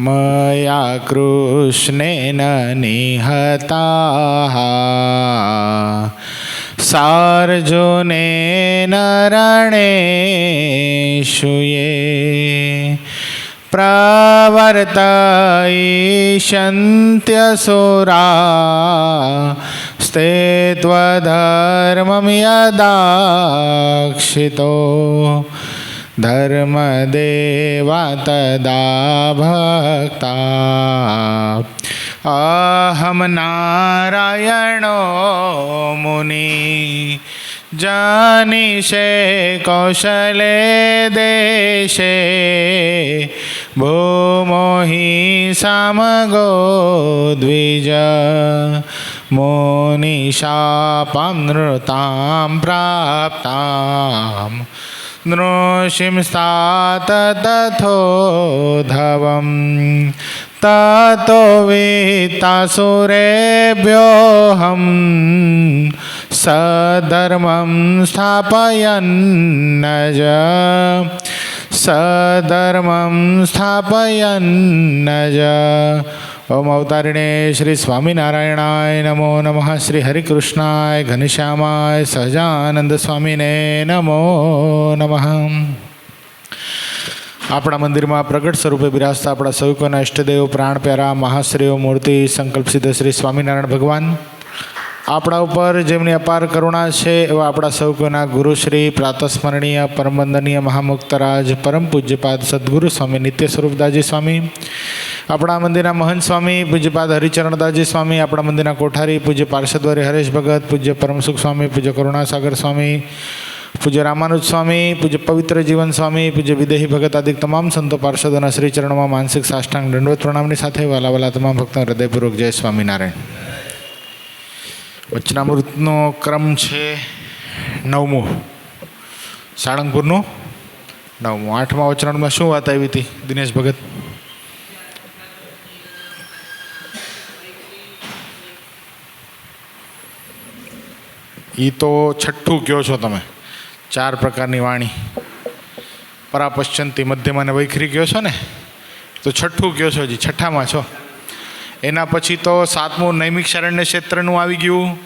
मया कृष्णेन निहताः सार्जुनेन रणेषु ये प्रवर्तयिष्यन्त्यसुरा स्ते त्वधर्मं यदाक्षितो धर्मदेवा तदा भक्ता अहं नारायणो मुनि जानीषे कौशले देशे भूमो हि समगो द्विज मुनिशापं नृतां प्राप्तां नृसिंस्तात तथोधवं ततो वित्तासुरेभ्योऽहं सधर्मं स्थापयन्नज सधर्मं स्थापयन्नज। ओम अवतारिणे श्री स्वामीनारायणाय नमो नमः। श्री हरिकृष्णाय घनश्यामाय सहजानंद स्वामीने नमो नमः। अपना मंदिर में प्रगट स्वरूपे बिराजता अपना सौकोना इष्टदेव प्राण प्यारा महाश्रेयो मूर्ति संकल्प सिद्ध श्री स्वामीनारायण भगवान अपना ऊपर जेमनी अपार करुणा है एवं अपना सौकोना गुरुश्री प्रातस्मरणीय परमवंदनीय महामुक्तराज परम पूज्यपाद सद्गुरु स्वामी नित्य स्वरूपदासजी स्वामी, अपना मंदिर महंत स्वामी पूज्यपाद हरिचरणदासजी स्वामी, अपना मंदिर कोठारी पूज्य पार्षदवारी हरेश भगत, पूज्य परमसुख स्वामी, पूज्य करुणासागर स्वामी, पूज्य रामानुज स्वामी, पूज्य पवित्र जीवन स्वामी, पूज्य विदेही भगत आदि तमाम संतो पार्षदों श्री चरणों में मानसिक साष्टांग दंडवत प्रणामनी साथे वाला वाला तमाम भक्तों हृदयपूर्वक जय स्वामीनारायण। वचनामृतनो क्रम है 9मो, साळंगपुरनो 9मो। 8मा वचनामृत में शू बात आई थी दिनेश भगत? ये तो छठ्ठू कहो छो तमे, 4 प्रकारनी वाणी परापश्चंती मध्यमा ने वैखरी कहो छो ने, तो छठ्ठू कहो छो, जी छठ्ठामां छो। एना पछी तो 7मु नैमिषारण्य क्षेत्रनुं आवी गयुं,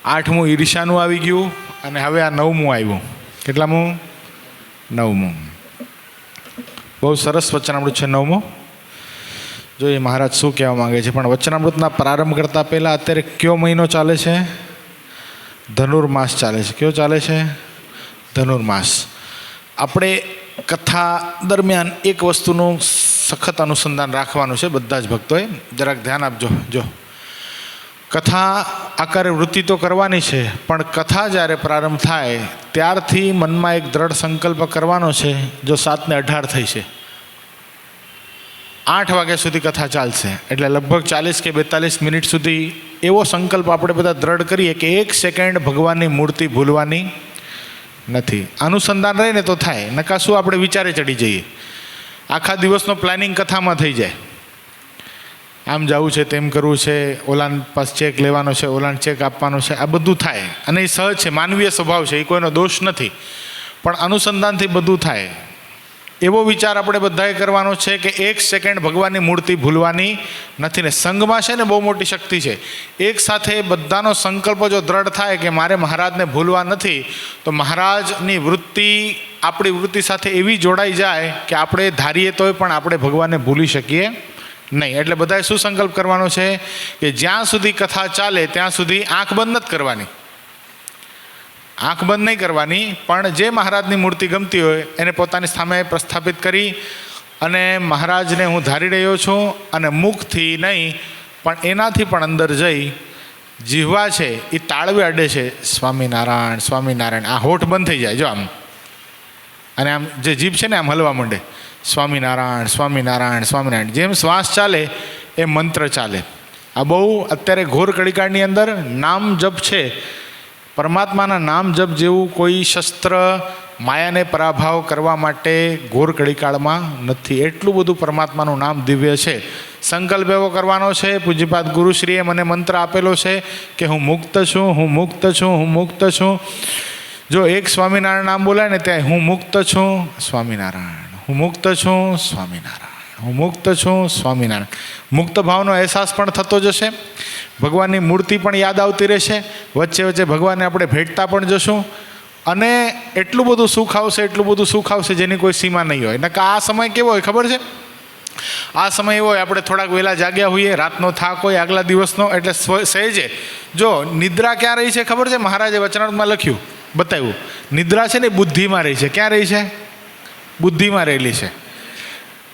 8मु ईर्ष्यानुं आवी गयुं अने हवे आ 9मु आव्युं। केटलामु? 9मु। बहु सरस वचनामृत छे 9मो। जो ये महाराज शुं कहेवा मांगे छे, पण वचनामृतना प्रारंभ करता पहेला अत्यारे कयो महीनो चाले छे? धनुर्मास चाले छे। क्यों चाले छे? धनुर्मास। આપણે કથા દરમિયાન એક વસ્તુનું સખત અનુસંધાન રાખવાનું છે બધા જ ભક્તોએ, જરાક ધ્યાન આપજો। જો કથા આકારે વૃત્તિ તો કરવાની છે, પણ કથા જ્યારે પ્રારંભ થાય ત્યારથી મનમાં એક દ્રઢ સંકલ્પ કરવાનો છે। જો 7 ને 18 થઈ છે, 8 વાગ્યા સુધી કથા ચાલશે, એટલે લગભગ 40 કે 42 મિનિટ સુધી એવો સંકલ્પ આપણે બધા દ્રઢ કરીએ કે 1 સેકન્ડ ભગવાનની મૂર્તિ ભૂલવાની નથી। અનુસંધાન રહે ને તો થાય, નકા શું આપણે વિચારે ચડી જઈએ, આખા દિવસનો પ્લાનિંગ કથામાં થઈ જાય। આમ જવું છે, તેમ કરવું છે, ઓલાન પાસ ચેક લેવાનો છે, ઓલાન ચેક આપવાનો છે, આ બધું થાય અને એ સહજ છે, માનવીય સ્વભાવ છે, એ કોઈનો દોષ નથી, પણ અનુસંધાનથી બધું થાય। એવો વિચાર આપણે બધાએ કરવાનો છે કે 1 સેકન્ડ ભગવાનની મૂર્તિ ભૂલવાની નથી ને। સંઘમાં છે ને બહુ મોટી શક્તિ છે, એક સાથે બધાનો સંકલ્પ જો દ્રઢ થાય કે મારે મહારાજને ભૂલવા નથી, તો મહારાજની વૃત્તિ આપણી વૃત્તિ સાથે એવી જોડાઈ જાય કે આપણે ધારીએ તોય પણ આપણે ભગવાનને ભૂલી શકીએ નહીં। એટલે બધાએ શું સંકલ્પ કરવાનો છે કે જ્યાં સુધી કથા ચાલે ત્યાં સુધી આંખ બંધ નથી કરવાની, આંખ બંધ નહીં કરવાની, પણ જે મહારાજની મૂર્તિ ગમતી હોય એને પોતાની સામે પ્રસ્થાપિત કરી અને મહારાજને હું ધારી રહ્યો છું, અને મુખથી નહીં પણ એનાથી પણ અંદર જઈ જીહવા છે એ તાળવે અડે છે સ્વામિનારાયણ સ્વામિનારાયણ। આ હોઠ બંધ થઈ જાય જો આમ, અને આમ જે જીભ છે ને આમ હલવા માંડે, સ્વામિનારાયણ સ્વામિનારાયણ સ્વામિનારાયણ। જેમ શ્વાસ ચાલે એ મંત્ર ચાલે। આ બહુ અત્યારે ઘોર કળીકાળની અંદર નામ જપ છે, પરમાત્માના નામ જપ જેવું કોઈ શસ્ત્ર માયાને પરાભાવ કરવા માટે ઘોર કળીકાળમાં નથી। એટલું બધું પરમાત્માનું નામ દિવ્ય છે। સંકલ્પ એવો કરવાનો છે, પૂજ્યપાદ ગુરુશ્રીએ મને મંત્ર આપેલો છે કે હું મુક્ત છું, હું મુક્ત છું, હું મુક્ત છું। જો એક સ્વામિનારાયણ નામ બોલાય ને ત્યાં હું મુક્ત છું સ્વામિનારાયણ, હું મુક્ત છું સ્વામિનારાયણ, હું મુક્ત છું સ્વામિનારાયણ. મુક્ત ભાવનો અહેસાસ પણ થતો જશે, ભગવાનની મૂર્તિ પણ યાદ આવતી રહેશે, વચ્ચે વચ્ચે ભગવાનને આપણે ભેટતા પણ જશું, અને એટલું બધું સુખ આવશે, એટલું બધું સુખ આવશે જેની કોઈ સીમા નહીં હોય. નકર આ સમય કેવો હોય ખબર છે? આ સમય એવો હોય આપણે થોડાક વહેલા જાગ્યા હોઈએ, રાતનો થાક હોય આગલા દિવસનો, એટલે સહેજે જો નિદ્રા ક્યાં રહી છે ખબર છે? મહારાજે વચનામૃતમાં લખ્યું, બતાવ્યું, નિદ્રા છે ને બુદ્ધિમાં રહી છે. ક્યાં રહી છે? બુદ્ધિમાં રહેલી છે.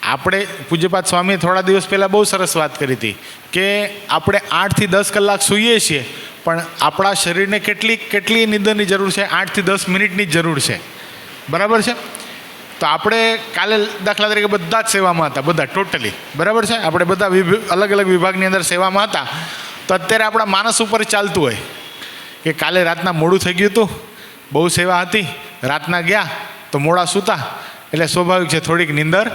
આપણે પૂજ્યપાદ સ્વામીએ થોડા દિવસ પહેલાં બહુ સરસ વાત કરી હતી કે આપણે 8 થી 10 કલાક સૂઈએ છીએ, પણ આપણા શરીરને કેટલી નિંદરની જરૂર છે? 8 થી 10 મિનિટની જ જરૂર છે. બરાબર છે? તો આપણે કાલે દાખલા તરીકે બધા જ સેવામાં હતા, બધા ટોટલી, બરાબર છે? આપણે બધા અલગ અલગ વિભાગની અંદર સેવામાં હતા. તો અત્યારે આપણા માનસ ઉપર ચાલતું હોય કે કાલે રાતના મોડું થઈ ગયું હતું, બહુ સેવા હતી, રાતના ગયા તો મોડા સૂતા, એટલે સ્વાભાવિક છે થોડીક નીંદર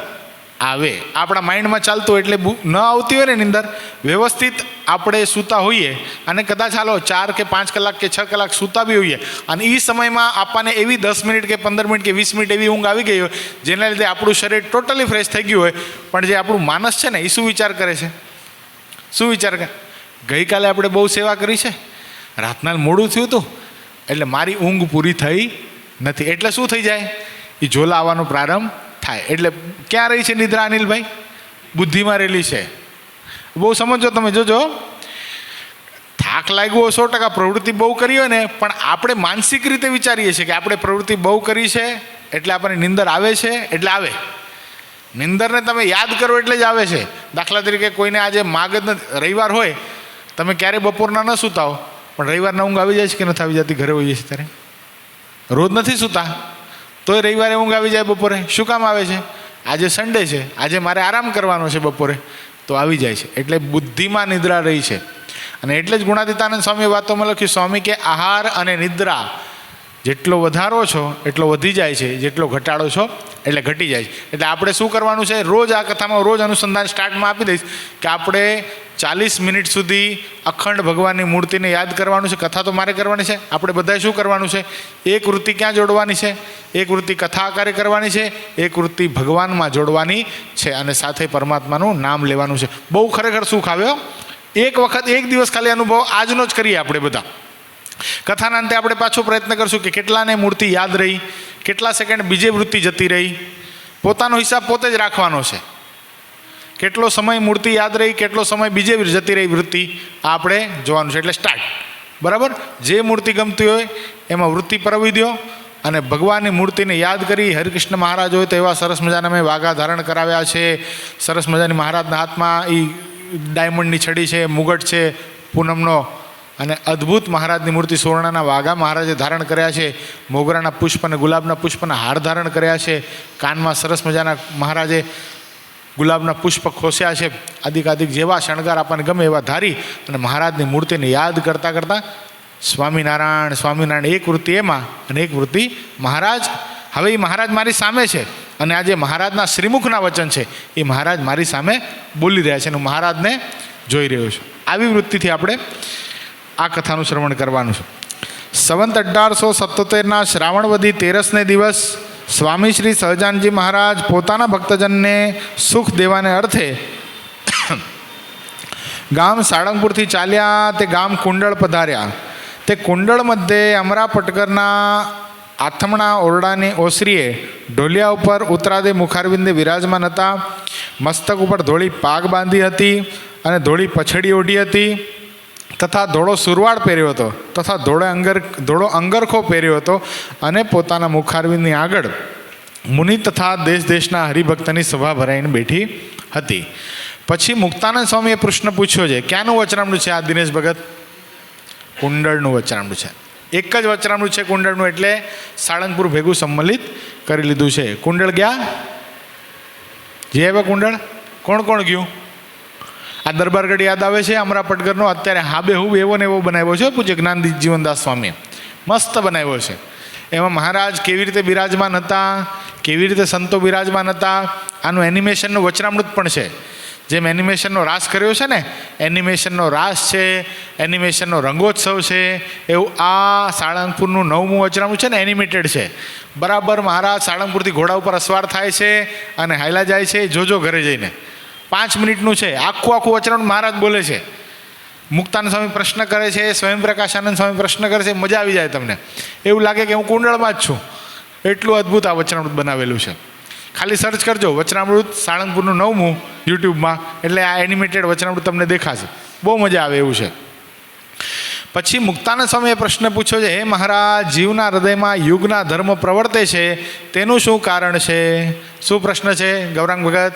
આવે. આપણા માઇન્ડમાં ચાલતું હોય, એટલે ન આવતી હોય ને નીંદર, વ્યવસ્થિત આપણે સૂતા હોઈએ અને કદાચ ચાલો 4 કે 5 કલાક કે 6 કલાક સૂતા બી હોઈએ, અને એ સમયમાં આપણને એવી 10 મિનિટ કે 15 મિનિટ કે 20 મિનિટ એવી ઊંઘ આવી ગઈ હોય જેના લીધે આપણું શરીર ટોટલી ફ્રેશ થઈ ગયું હોય, પણ જે આપણું માનસ છે ને એ શું વિચાર કરે છે? શું વિચાર કરે? ગઈકાલે આપણે બહુ સેવા કરી છે, રાતના મોડું થયું હતું, એટલે મારી ઊંઘ પૂરી થઈ નથી, એટલે શું થઈ જાય? એ ઝોલા આવવાનો પ્રારંભ થાય. એટલે ક્યાં રહી છે નિદ્રા અનિલભાઈ? બુદ્ધિમાં રહેલી છે. બહુ સમજો, તમે જોજો, થાક લાગ્યો 100%, પ્રવૃત્તિ બહુ કરી હોય ને, પણ આપણે માનસિક રીતે વિચારીએ છીએ કે આપણે પ્રવૃત્તિ બહુ કરી છે એટલે આપણને નિંદર આવે છે, એટલે આવે. નિંદરને તમે યાદ કરો એટલે જ આવે છે. દાખલા તરીકે કોઈને આજે માગ જ નથી, રવિવાર હોય, તમે ક્યારે બપોરના ન સૂતા હો, પણ રવિવારના ઊંઘ આવી જાય છે કે નથી આવી જતી? ઘરે હોઈએ છીએ ત્યારે રોજ નથી સૂતા, તોય રવિવારે ઊંઘ આવી જાય બપોરે. શું કામ આવે છે? આજે સન્ડે છે, આજે મારે આરામ કરવાનો છે બપોરે, તો આવી જાય છે. એટલે બુદ્ધિમાં નિદ્રા રહી છે. અને એટલે જ ગુણાતીતાનંદ સ્વામી વાતોમાં લખ્યું, સ્વામી કે આહાર અને નિદ્રા જેટલો વધારો છો એટલો વધી જાય છે, જેટલો ઘટાડો છો એટલે ઘટી જાય છે. એટલે આપણે શું કરવાનું છે? રોજ આ કથામાં રોજ અનુસંધાન સ્ટાર્ટમાં આપી દઈશ કે આપણે 40 મિનિટ સુધી અખંડ ભગવાનની મૂર્તિને યાદ કરવાનું છે. કથા તો મારે કરવાની છે, આપણે બધાએ શું કરવાનું છે? એક વૃત્તિ ક્યાં જોડવાની છે? એક વૃત્તિ કથા આકારે કરવાની છે, એક વૃત્તિ ભગવાનમાં જોડવાની છે, અને સાથે પરમાત્માનું નામ લેવાનું છે. બહુ ખરેખર સુખ આવ્યો. એક વખત એક દિવસ ખાલી અનુભવ આજનો જ કરીએ આપણે બધા. કથાના અંતે આપણે પાછો પ્રયત્ન કરશું કે કેટલાને મૂર્તિ યાદ રહી, કેટલા સેકન્ડ બીજે વૃત્તિ જતી રહી. પોતાનો હિસાબ પોતે જ રાખવાનો છે. કેટલો સમય મૂર્તિ યાદ રહી, કેટલો સમય બીજે જતી રહી વૃત્તિ, આ આપણે જોવાનું છે. એટલે સ્ટાર્ટ, બરાબર? જે મૂર્તિ ગમતી હોય એમાં વૃત્તિ પરવી દો, અને ભગવાનની મૂર્તિને યાદ કરી. હરિકૃષ્ણ મહારાજ હોય તો એવા સરસ મજાના મેં વાઘા ધારણ કરાવ્યા છે, સરસ મજાની મહારાજના હાથમાં એ ડાયમંડની છડી છે, મુગટ છે પૂનમનો, અને અદ્ભુત મહારાજની મૂર્તિ સુવર્ણના વાઘા મહારાજે ધારણ કર્યા છે, મોગરાના પુષ્પ અને ગુલાબના પુષ્પના હાર ધારણ કર્યા છે, કાનમાં સરસ મજાના મહારાજે ગુલાબના પુષ્પ ખોસ્યા છે. અધિકાધિક જેવા શણગાર આપણને ગમે એવા ધારી અને મહારાજની મૂર્તિને યાદ કરતાં કરતાં સ્વામિનારાયણ સ્વામિનારાયણ, એક વૃત્તિ એમાં અને એક વૃત્તિ મહારાજ. હવે એ મહારાજ મારી સામે છે, અને આ જે મહારાજના શ્રીમુખના વચન છે એ મહારાજ મારી સામે બોલી રહ્યા છે, અને હું મહારાજને જોઈ રહ્યો છું. આવી વૃત્તિથી આપણે આ કથાનું શ્રવણ કરવાનું છે. સંવત 1877ના શ્રાવણવદી 13ને દિવસ સ્વામી શ્રી સહજાનંદજી મહારાજ પોતાના ભક્તજનને સુખ દેવાને અર્થે ગામ સાળંગપુરથી ચાલ્યા તે ગામ કુંડળ પધાર્યા. તે કુંડળ મધ્યે અમરા પટકરના આથમણા ઓરડાની ઓસરીએ ઢોલિયા ઉપર ઉતરાદે મુખારવિંદે વિરાજમાન હતા. મસ્તક ઉપર ધોળી પાગ બાંધી હતી અને ધોળી પછડી ઓઢી હતી, તથા ધોળો સુરવાળ પહેર્યો હતો, તથા ધોળો અંગરખો પહેર્યો હતો, અને પોતાના મુખારવિંદની આગળ મુનિ તથા દેશ દેશના હરિભક્તની સભા ભરાઈને બેઠી હતી. પછી મુક્તાનંદ સ્વામીએ પ્રશ્ન પૂછ્યો છે, ક્યાંનું વચનામૃત છે આ દિનેશ ભગત? કુંડળનું વચનામૃત છે. એક જ વચનામૃત છે કુંડળનું, એટલે સાળંગપુર ભેગું સંમલિત કરી લીધું છે. કુંડળ ગયા? જે હવે કુંડળ કોણ કોણ ગયું? આ દરબારગઢ યાદ આવે છે અમરા પટગરનો, અત્યારે હાબેહૂબ એવો ને એવો બનાવ્યો છે પૂજ્ય જ્ઞાનદીપ જીવનદાસ સ્વામીએ, મસ્ત બનાવ્યો છે. એમાં મહારાજ કેવી રીતે બિરાજમાન હતા, કેવી રીતે સંતો બિરાજમાન હતા, આનું એનિમેશનનું વચનામૃત પણ છે. જેમ એનિમેશનનો રાસ કર્યો છે ને, એનિમેશનનો રાસ છે, એનિમેશનનો રંગોત્સવ છે, એવું આ સાળંગપુરનું 9મું વચનામૃત છે ને એનિમેટેડ છે. બરાબર મહારાજ સાળંગપુરથી ઘોડા ઉપર અસવાર થાય છે અને હાયલા જાય છે, જોજો ઘરે જઈને. 5 મિનિટનું છે, આખું વચનામૃત મહારાજ બોલે છે. મુક્તાનંદ સ્વામી પ્રશ્ન કરે છે, સ્વયંપ્રકાશાનંદ સ્વામી પ્રશ્ન કરે છે, મજા આવી જાય તમને. એવું લાગે કે હું કુંડળમાં જ છું. એટલું અદ્ભુત આ વચનામૃત બનાવેલું છે. ખાલી સર્ચ કરજો વચનામૃત સાળંગપુરનું 9મું યુટ્યુબમાં, એટલે આ એનિમેટેડ વચનામૃત તમને દેખાશે. બહુ મજા આવે એવું છે. પછી મુક્તાનંદ સ્વામીએ પ્રશ્ન પૂછ્યો છે, હે મહારાજ, જીવના હૃદયમાં યુગના ધર્મ પ્રવર્તે છે, તેનું શું કારણ છે? શું પ્રશ્ન છે ગૌરાંગ ભગત?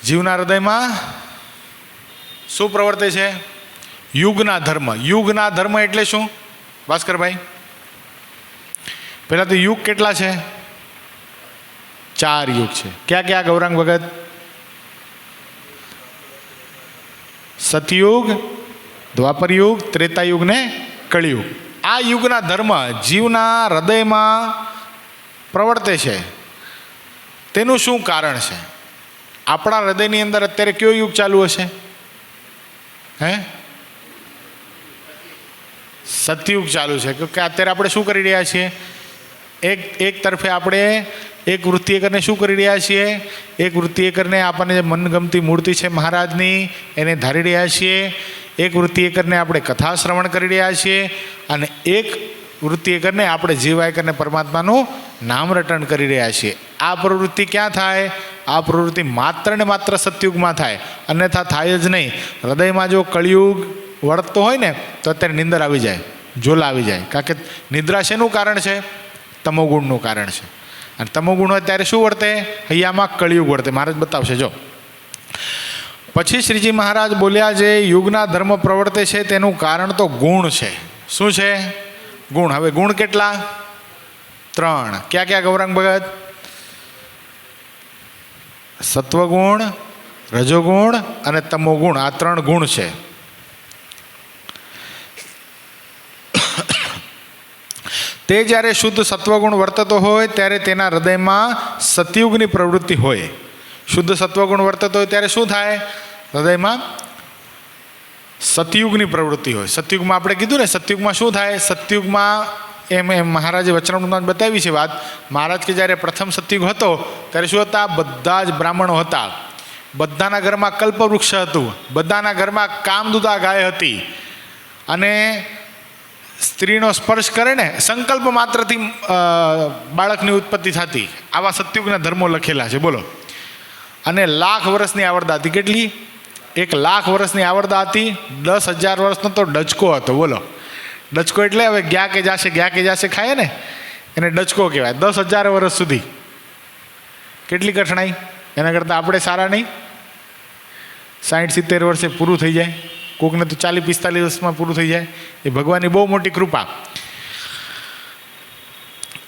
જીવના હૃદયમાં શું પ્રવર્તે છે? યુગના ધર્મ. યુગના ધર્મ એટલે શું ભાસ્કરભાઈ? પહેલાં તો યુગ કેટલા છે? 4 યુગ છે. ક્યાં ક્યાં ગૌરાંગ ભગત? સતયુગ, દ્વાપરયુગ, ત્રેતાયુગ ને કળિયુગ. આ યુગના ધર્મ જીવના હૃદયમાં પ્રવર્તે છે, તેનું શું કારણ છે? આપણા હૃદયની અંદર અત્યારે કયો યુગ ચાલુ હશે? હે? સતયુગ ચાલુ છે. કે અત્યારે આપણે શું કરી રહ્યા છીએ? એક તરફે આપણે એક વૃત્તિ એકરને શું કરી રહ્યા છીએ? એક વૃત્તિ એકરને આપણને જે મનગમતી મૂર્તિ છે મહારાજની એને ધારી રહ્યા છીએ. એક વૃત્તિ એકરને આપણે કથા શ્રવણ કરી રહ્યા છીએ. અને એક વૃત્તિ એકરને આપણે જીવાય કરીને પરમાત્માનું નામ રટણ કરી રહ્યા છીએ. આ પ્રવૃત્તિ ક્યાં થાય? આ પ્રવૃત્તિ માત્ર ને માત્ર સતયુગમાં થાય, અન્યથા થાય જ નહીં. હૃદયમાં જો કળિયુગ વળતો હોય ને તો અત્યારે નિંદર આવી જાય, ઝોલા આવી જાય. કારણ કે નિદ્રા શેનું કારણ છે? તમોગુણનું કારણ છે. અને તમોગુણ હોય ત્યારે શું વર્તે? હૈયામાં કળિયુગ વર્તે. મહારાજ બતાવશે જો. પછી શ્રીજી મહારાજ બોલ્યા, જે યુગના ધર્મ પ્રવર્તે છે તેનું કારણ તો ગુણ છે. શું છે? ગુણ. હવે ગુણ કેટલા? 3. ક્યાં ક્યાં ગૌરાંગ ભગત? સત્વગુણ, રજોગુણ અને તમોગુણ. આ 3 ગુણ છે. તે જ્યારે શુદ્ધ સત્વગુણ વર્તતો હોય ત્યારે તેના હૃદયમાં સતયુગની પ્રવૃત્તિ હોય. શુદ્ધ સત્વગુણ વર્તતો હોય ત્યારે શું થાય? હૃદયમાં સતયુગની પ્રવૃત્તિ હોય. સતયુગમાં આપણે કીધું ને, સતયુગમાં શું થાય? સતયુગમાં એમ મહારાજે વચનામૃતમાં બતાવી છે વાત. મહારાજ કે જ્યારે પ્રથમ સતયુગ હતો ત્યારે શું હતા? બધા જ બ્રાહ્મણો હતા. બધાના ઘરમાં કલ્પવૃક્ષ હતું. બધાના ઘરમાં કામદૂતા ગાય હતી. અને સ્ત્રીનો સ્પર્શ કરે ને સંકલ્પ માત્રથી બાળકની ઉત્પત્તિ થતી. આવા સતયુગના ધર્મો લખેલા છે. બોલો. અને 1,00,000 વર્ષની આવરદા હતી. કેટલી? 1,00,000 વર્ષની આવરદા હતી. 10,000 વર્ષનો તો ડચકો હતો. બોલો. ડચકો એટલે હવે ગયા કે જાશે ખાય ને, એને ડચકો કહેવાય. 10,000 વર્ષ સુધી કેટલી કઠણાઈ. એના કરતાં આપણે સારા નહીં? 60-70 વર્ષે પૂરું થઈ જાય. કોકને તો 40-45 વર્ષમાં પૂરું થઈ જાય. એ ભગવાનની બહુ મોટી કૃપા.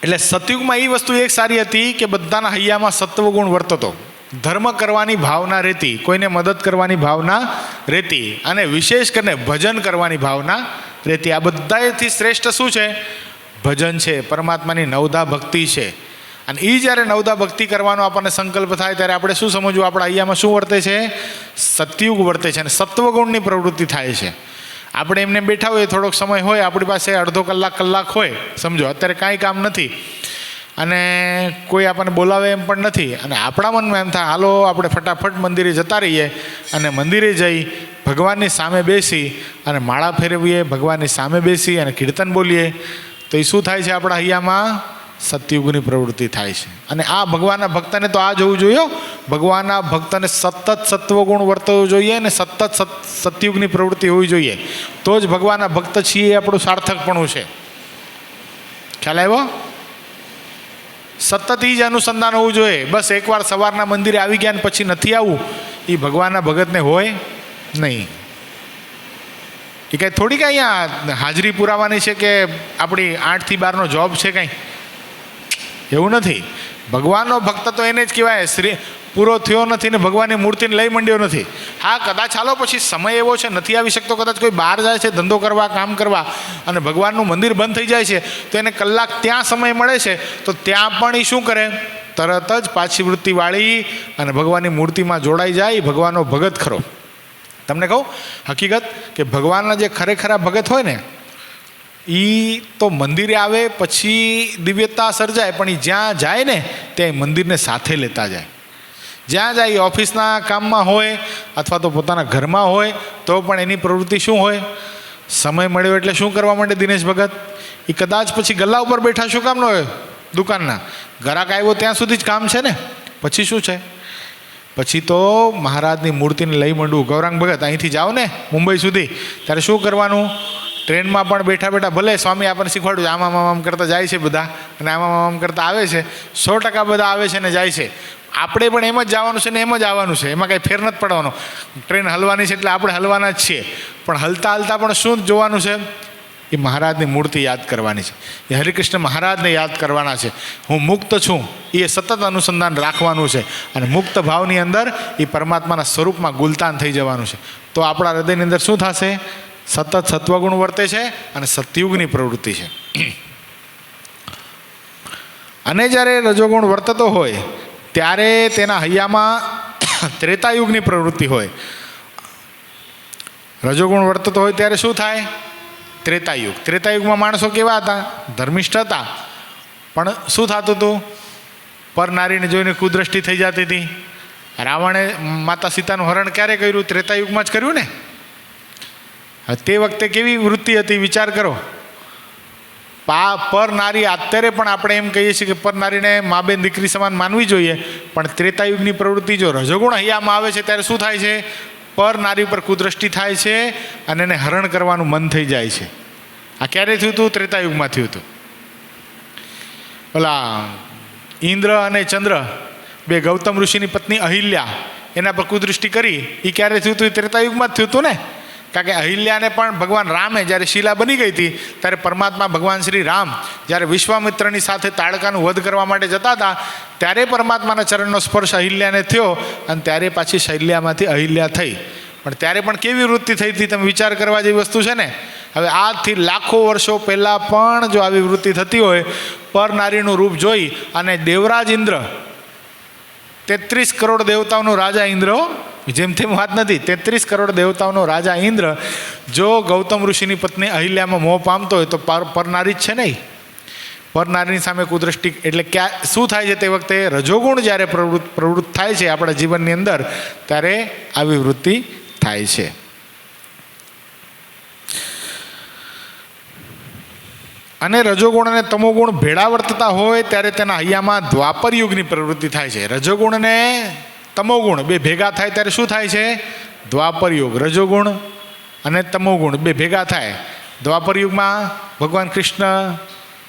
એટલે સતયુગમાં એ વસ્તુ એક સારી હતી કે બધાના હૈયામાં સત્વગુણ વર્તતો. ધર્મ કરવાની ભાવના રહેતી, કોઈને મદદ કરવાની ભાવના રહેતી, અને વિશેષ કરીને ભજન કરવાની ભાવના રહેતી. આ બધાથી શ્રેષ્ઠ શું છે? ભજન છે. પરમાત્માની નવધા ભક્તિ છે. અને એ જ્યારે નવધા ભક્તિ કરવાનો આપણને સંકલ્પ થાય ત્યારે આપણે શું સમજવું? આપણા હૈયામાં શું વર્તે છે? સતયુગ વર્તે છે. અને સત્વગુણની પ્રવૃત્તિ થાય છે. આપણે એમને બેઠા હોઈએ, થોડોક સમય હોય આપણી પાસે, અડધો કલાક હોય, સમજો અત્યારે કાંઈ કામ નથી અને કોઈ આપણને બોલાવે એમ પણ નથી, અને આપણા મનમાં એમ થાય હાલો આપણે ફટાફટ મંદિરે જતા રહીએ અને મંદિરે જઈ ભગવાનની સામે બેસી અને માળા ફેરવીએ, ભગવાનની સામે બેસી અને કીર્તન બોલીએ, તો એ શું થાય છે? આપણા હૈયામાં સતયુગની પ્રવૃત્તિ થાય છે. અને આ ભગવાનના ભક્તને તો આ જોવું જોઈએ. ભગવાનના ભક્તને સતત સત્વગુણ વર્તવું જોઈએ અને સતત સતયુગની પ્રવૃત્તિ હોવી જોઈએ. તો જ ભગવાનના ભક્ત છીએ એ આપણું સાર્થકપણું છે. ખ્યાલ આવ્યો? સતત એ જ અનુસંધાન હોવું જોઈએ. બસ એકવાર સવારના મંદિરે આવી ગયા ને પછી નથી આવવું, એ ભગવાનના ભગતને હોય નહીં. એ કાંઈ થોડીક અહીંયા હાજરી પુરાવાની છે કે આપણી 8 થી 12નો જોબ છે કાંઈ, એવું નથી. ભગવાનનો ભક્ત તો એને જ કહેવાય. પૂરો થયો નથી ને ભગવાનની મૂર્તિને લઈ મંડ્યો નથી. હા, કદાચ હાલો પછી સમય એવો છે નથી આવી શકતો, કદાચ કોઈ બહાર જાય છે ધંધો કરવા, કામ કરવા, અને ભગવાનનું મંદિર બંધ થઈ જાય છે તો એને કલાક ત્યાં સમય મળે છે, તો ત્યાં પણ એ શું કરે, તરત જ પાછી વૃત્તિ વાળી અને ભગવાનની મૂર્તિમાં જોડાઈ જાય. ભગવાનનો ભગત ખરો. તમને કહું હકીકત કે ભગવાનના જે ખરેખરા ભગત હોય ને એ તો મંદિરે આવે પછી દિવ્યતા સર્જાય, પણ એ જ્યાં જાય ને ત્યાં મંદિરને સાથે લેતા જાય. જ્યાં જાય, ઓફિસના કામમાં હોય અથવા તો પોતાના ઘરમાં હોય તો પણ એની પ્રવૃત્તિ શું હોય, સમય મળ્યો એટલે શું કરવા માટે દિનેશ ભગત, એ કદાચ પછી ગલ્લા ઉપર બેઠા શું કામ ન હોય, દુકાનના ગ્રાહક આવ્યો ત્યાં સુધી જ કામ છે ને. પછી શું છે, પછી તો મહારાજની મૂર્તિને લઈ માંડવું. ગૌરાંગ ભગત અહીંથી જાઓ ને મુંબઈ સુધી, ત્યારે શું કરવાનું, ટ્રેનમાં પણ બેઠા બેઠા ભલે સ્વામી આપણને શીખવાડ્યું આમ આમ કરતા જાય છે બધા, અને આમ કરતા આવે છે, 100% બધા આવે છે ને જાય છે. આપણે પણ એમ જ જવાનું છે ને એમ જ આવવાનું છે, એમાં કાંઈ ફેર નથી પડવાનો. ટ્રેન હલવાની છે એટલે આપણે હલવાના જ છીએ, પણ હલતા હલતા પણ શું જોવાનું છે, એ મહારાજની મૂર્તિ યાદ કરવાની છે, એ હરિકૃષ્ણ મહારાજને યાદ કરવાના છે. હું મુક્ત છું એ સતત અનુસંધાન રાખવાનું છે, અને મુક્ત ભાવની અંદર એ પરમાત્માના સ્વરૂપમાં ગુલતાન થઈ જવાનું છે. તો આપણા હૃદયની અંદર શું થશે, સતત સત્વગુણ વર્તે છે અને સતયુગની પ્રવૃત્તિ છે. અને જ્યારે રજોગુણ વર્તતો હોય ત્યારે તેના હૈયામાં ત્રેતાયુગની પ્રવૃત્તિ હોય. રજોગુણ વર્તતો હોય ત્યારે શું થાય, ત્રેતાયુગ. ત્રેતાયુગમાં માણસો કેવા હતા, ધર્મિષ્ઠ હતા, પણ શું થતું હતું, પર નારીને જોઈને કુદ્રષ્ટિ થઈ જતી હતી. રાવણે માતા સીતાનું હરણ ક્યારે કર્યું, ત્રેતાયુગમાં જ કર્યું ને. તે વખતે કેવી વૃત્તિ હતી વિચાર કરો. પર નારી, અત્યારે પણ આપણે એમ કહીએ છીએ કે પર નારીને મા બેન દીકરી સમાન માનવી જોઈએ, પણ ત્રેતાયુગની પ્રવૃત્તિ જો રજોગુણ હૈયામાં આવે છે ત્યારે શું થાય છે, પર નારી પર કુદ્રષ્ટિ થાય છે અને એને હરણ કરવાનું મન થઈ જાય છે. આ ક્યારે થયું હતું, ત્રેતાયુગમાં થયું હતું. ઓલા ઇન્દ્ર અને ચંદ્ર બે ગૌતમ ઋષિની પત્ની અહિલ્યા એના પર કુદૃષ્ટિ કરી, એ ક્યારે થયું હતું, એ ત્રેતાયુગમાં જ થયું હતું ને. કારણ કે અહિલ્યાને પણ ભગવાન રામે જ્યારે શિલા બની ગઈ હતી ત્યારે પરમાત્મા ભગવાન શ્રી રામ જ્યારે વિશ્વામિત્રની સાથે તાડકાનું વધ કરવા માટે જતા હતા ત્યારે પરમાત્માના ચરણનો સ્પર્શ અહિલ્યાને થયો, અને ત્યારે પાછી શૈલ્યામાંથી અહિલ્યા થઈ. પણ ત્યારે પણ કેવી વૃત્તિ થઈ હતી, તમે વિચાર કરવા જેવી વસ્તુ છે ને. હવે આજથી લાખો વર્ષો પહેલાં પણ જો આવી વૃત્તિ થતી હોય, પર નારીનું રૂપ જોઈ અને દેવરાજ ઇન્દ્ર, 33 કરોડ દેવતાઓનો રાજા ઇન્દ્ર, જેમ તેમ વાત નથી, 33 કરોડ દેવતાઓનો રાજા ઇન્દ્ર જો ગૌતમ ઋષિની પત્ની અહિલ્યામાં મોહ પામતો હોય તો પરનારી જ છે નહીં. પરનારીની સામે કુદૃષ્ટિ એટલે ક્યાં શું થાય છે, તે વખતે રજોગુણ જ્યારે પ્રવૃત્ત થાય છે આપણા જીવનની અંદર ત્યારે આવી વૃત્તિ થાય છે. અને રજોગુણ અને તમોગુણ ભેળા વર્તતા હોય ત્યારે તેના હૈયામાં દ્વાપર યુગની પ્રવૃત્તિ થાય છે. રજોગુણ અને તમોગુણ બે ભેગા થાય ત્યારે શું થાય છે, દ્વાપર યુગ. રજોગુણ અને તમોગુણ બે ભેગા થાય. દ્વાપર યુગમાં ભગવાન કૃષ્ણ,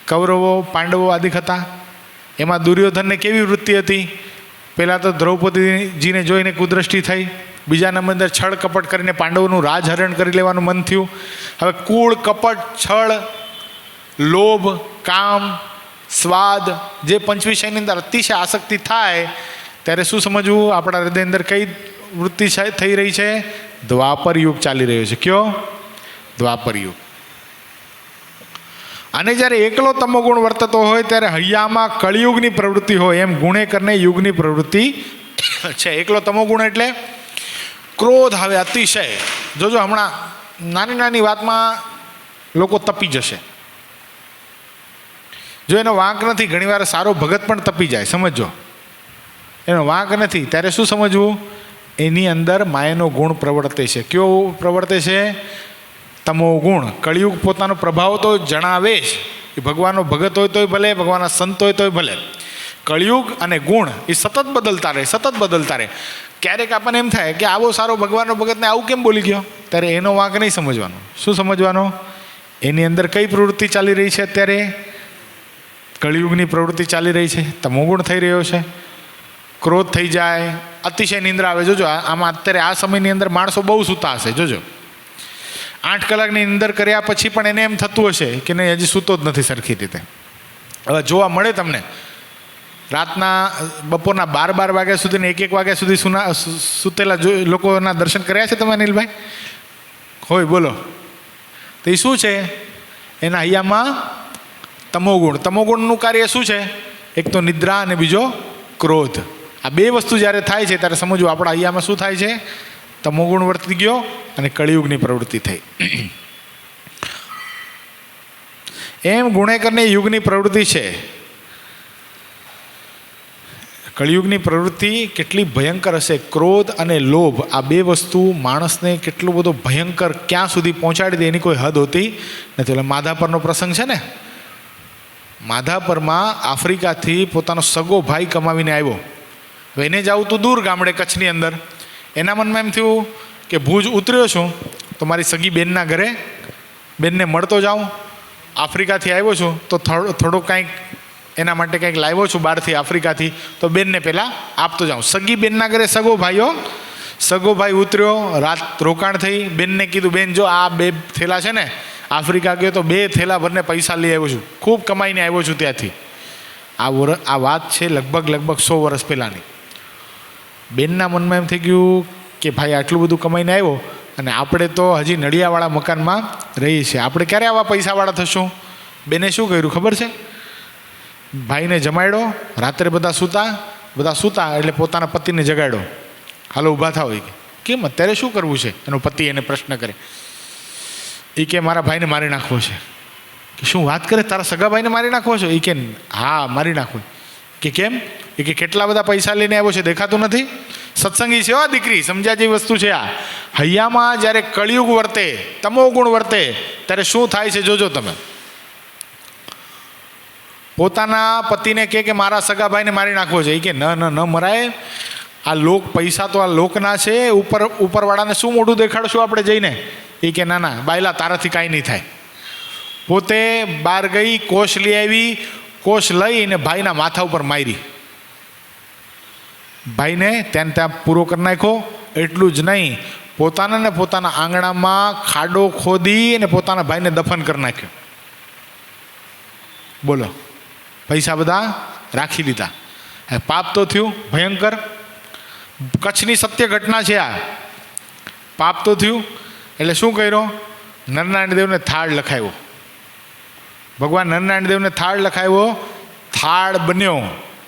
કૌરવો, પાંડવો આદિક હતા. એમાં દુર્યોધનને કેવી વૃત્તિ હતી, પહેલાં તો દ્રૌપદીજીને જોઈને કુદ્રષ્ટિ થઈ, બીજા નંબર અંદર છળ કપટ કરીને પાંડવોનું રાજહરણ કરી લેવાનું મન થયું. હવે કૂળ, કપટ, છળ, લોભ, કામ, સ્વાદ જે પંચ વિષયની અંદર અતિશય આસક્તિ થાય ત્યારે શું સમજવું, આપણા હૃદય અંદર કઈ વૃત્તિ થઈ રહી છે, દ્વાપર યુગ ચાલી રહ્યો છે. કયો, દ્વાપર યુગ. અને જ્યારે એકલો તમોગુણ વર્તતો હોય ત્યારે હૈયામાં કળિયુગની પ્રવૃત્તિ હોય, એમ ગુણે કરને યુગની પ્રવૃત્તિ છે. એકલો તમોગુણ એટલે ક્રોધ આવે અતિશય. જોજો હમણાં નાની નાની વાતમાં લોકો તપી જશે. જો એનો વાંક નથી, ઘણીવાર સારો ભગત પણ તપી જાય, સમજો. એનો વાંક નથી ત્યારે શું સમજવું, એની અંદર માયાનો ગુણ પ્રવર્તે છે. કયો પ્રવર્તે છે, તમો ગુણ. કળિયુગ પોતાનો પ્રભાવ તો જણાવે જ, એ ભગવાનનો ભગત હોય તોય ભલે, ભગવાનના સંત હોય તોય ભલે. કળિયુગ અને ગુણ એ સતત બદલતા રહે, સતત બદલતા રહે. ક્યારેક આપણને એમ થાય કે આવો સારો ભગવાનનો ભગતને આવું કેમ બોલી ગયો, ત્યારે એનો વાંક નહીં સમજવાનો. શું સમજવાનો, એની અંદર કઈ પ્રવૃત્તિ ચાલી રહી છે, અત્યારે કળિયુગની પ્રવૃત્તિ ચાલી રહી છે, તમોગુણ થઈ રહ્યો છે. ક્રોધ થઈ જાય, અતિશય નિંદ્રા આવે. જોજો આમાં અત્યારે આ સમયની અંદર માણસો બહુ સૂતા હશે. જોજો 8 કલાકની નિંદર કર્યા પછી પણ એને એમ થતું હશે કે નહીં હજી સૂતો જ નથી સરખી રીતે. હવે જોવા મળે તમને રાતના બપોરના 12 વાગ્યા સુધી ને 1 વાગ્યા સુધી સૂતેલા લોકોના દર્શન કર્યા છે તમે અનિલભાઈ? હોય બોલો. તો એ શું છે? એના હૈયામાં તમોગુણ. તમોગુણનું કાર્ય શું છે? એક તો નિદ્રા અને બીજો ક્રોધ. આ બે વસ્તુ જ્યારે થાય છે ત્યારે સમજવું આપણા હૈયામાં શું થાય છે? તમોગુણ વર્તી ગયો અને કળિયુગની પ્રવૃત્તિ થઈ. એમ ગુણેકરની યુગની પ્રવૃત્તિ છે. કળિયુગની પ્રવૃત્તિ કેટલી ભયંકર હશે. ક્રોધ અને લોભ આ બે વસ્તુ માણસને કેટલો બધો ભયંકર ક્યાં સુધી પહોંચાડી દે એની કોઈ હદ હોતી નથી. એટલે માધાપરનો પ્રસંગ છે ને, માધાપરમાં આફ્રિકાથી પોતાનો સગો ભાઈ કમાવીને આવ્યો. એને જ આવું તું દૂર ગામડે કચ્છની અંદર. એના મનમાં એમ થયું કે ભુજ ઉતર્યો છું તો મારી સગી બેનના ઘરે બેનને મળતો જાઉં. આફ્રિકાથી આવ્યો છું તો થોડુંક કાંઈક એના માટે કંઈક લાવ્યો છું બહારથી આફ્રિકાથી, તો બેનને પહેલાં આપતો જાઉં. સગી બેનના ઘરે સગો ભાઈ ઉતર્યો. રાત રોકાણ થઈ. બેનને કીધું, બેન જો આ 2 થેલા છે ને, આફ્રિકા ગયો તો 2 થેલા ભરને પૈસા લઈ આવ્યો છું, ખૂબ કમાઈને આવ્યો છું ત્યાંથી. આ વાત છે લગભગ 100 વર્ષ પહેલાંની. બેનના મનમાં એમ થઈ ગયું કે ભાઈ આટલું બધું કમાઈને આવ્યો અને આપણે તો હજી નડિયાવાળા મકાનમાં રહીએ છીએ, આપણે ક્યારે આવા પૈસાવાળા થશું? બેને શું કર્યું ખબર છે? ભાઈને જમાડ્યો. રાત્રે બધા સૂતા એટલે પોતાના પતિને જગાડ્યો. હાલો ઊભા થાવ. એ કેમ અત્યારે શું કરવું છે? એનો પતિ એને પ્રશ્ન કરે. એ કે મારા ભાઈને મારી નાખવો છે. કે શું વાત કરે? તારા સગા ભાઈને મારી નાખવો છો? એ કે હા મારી નાખવો. કે કેમ? એ કે કેટલા બધા પૈસા લઈને આવ્યો છે, દેખાતું નથી? સત્સંગી છે હો દીકરી, સમજ્યા જેવી વસ્તુ છે આ. હૈયામાં જ્યારે કળિયુગ વર્તે, તમોગુણ વર્તે ત્યારે શું થાય છે જોજો તમે. પોતાના પતિને કે મારા સગા ભાઈને મારી નાખવો છે. એ કે ન મરાય, આ પૈસા તો આ લોકના છે, ઉપરવાળાને શું મોઢું દેખાડશું આપણે જઈને? એ કે ના બાયલા તારાથી કાંઈ નહીં થાય. પોતે બહાર ગઈ, કોષ લઈ આવી. કોષ લઈને ભાઈના માથા ઉપર મારી. ભાઈને ત્યાં પૂરો કરી નાખ્યો. એટલું જ નહીં, પોતાના આંગણામાં ખાડો ખોદી અને પોતાના ભાઈને દફન કરી નાખ્યો. બોલો, પૈસા બધા રાખી લીધા. પાપ તો થયું ભયંકર. કચ્છની સત્ય ઘટના છે આ. પાપ તો થયું એટલે શું કર્યો? નરનારાયણ દેવને થાળ લખાવ્યો. ભગવાન નરનારાયણ દેવને થાળ લખાવ્યો. થાળ બન્યો.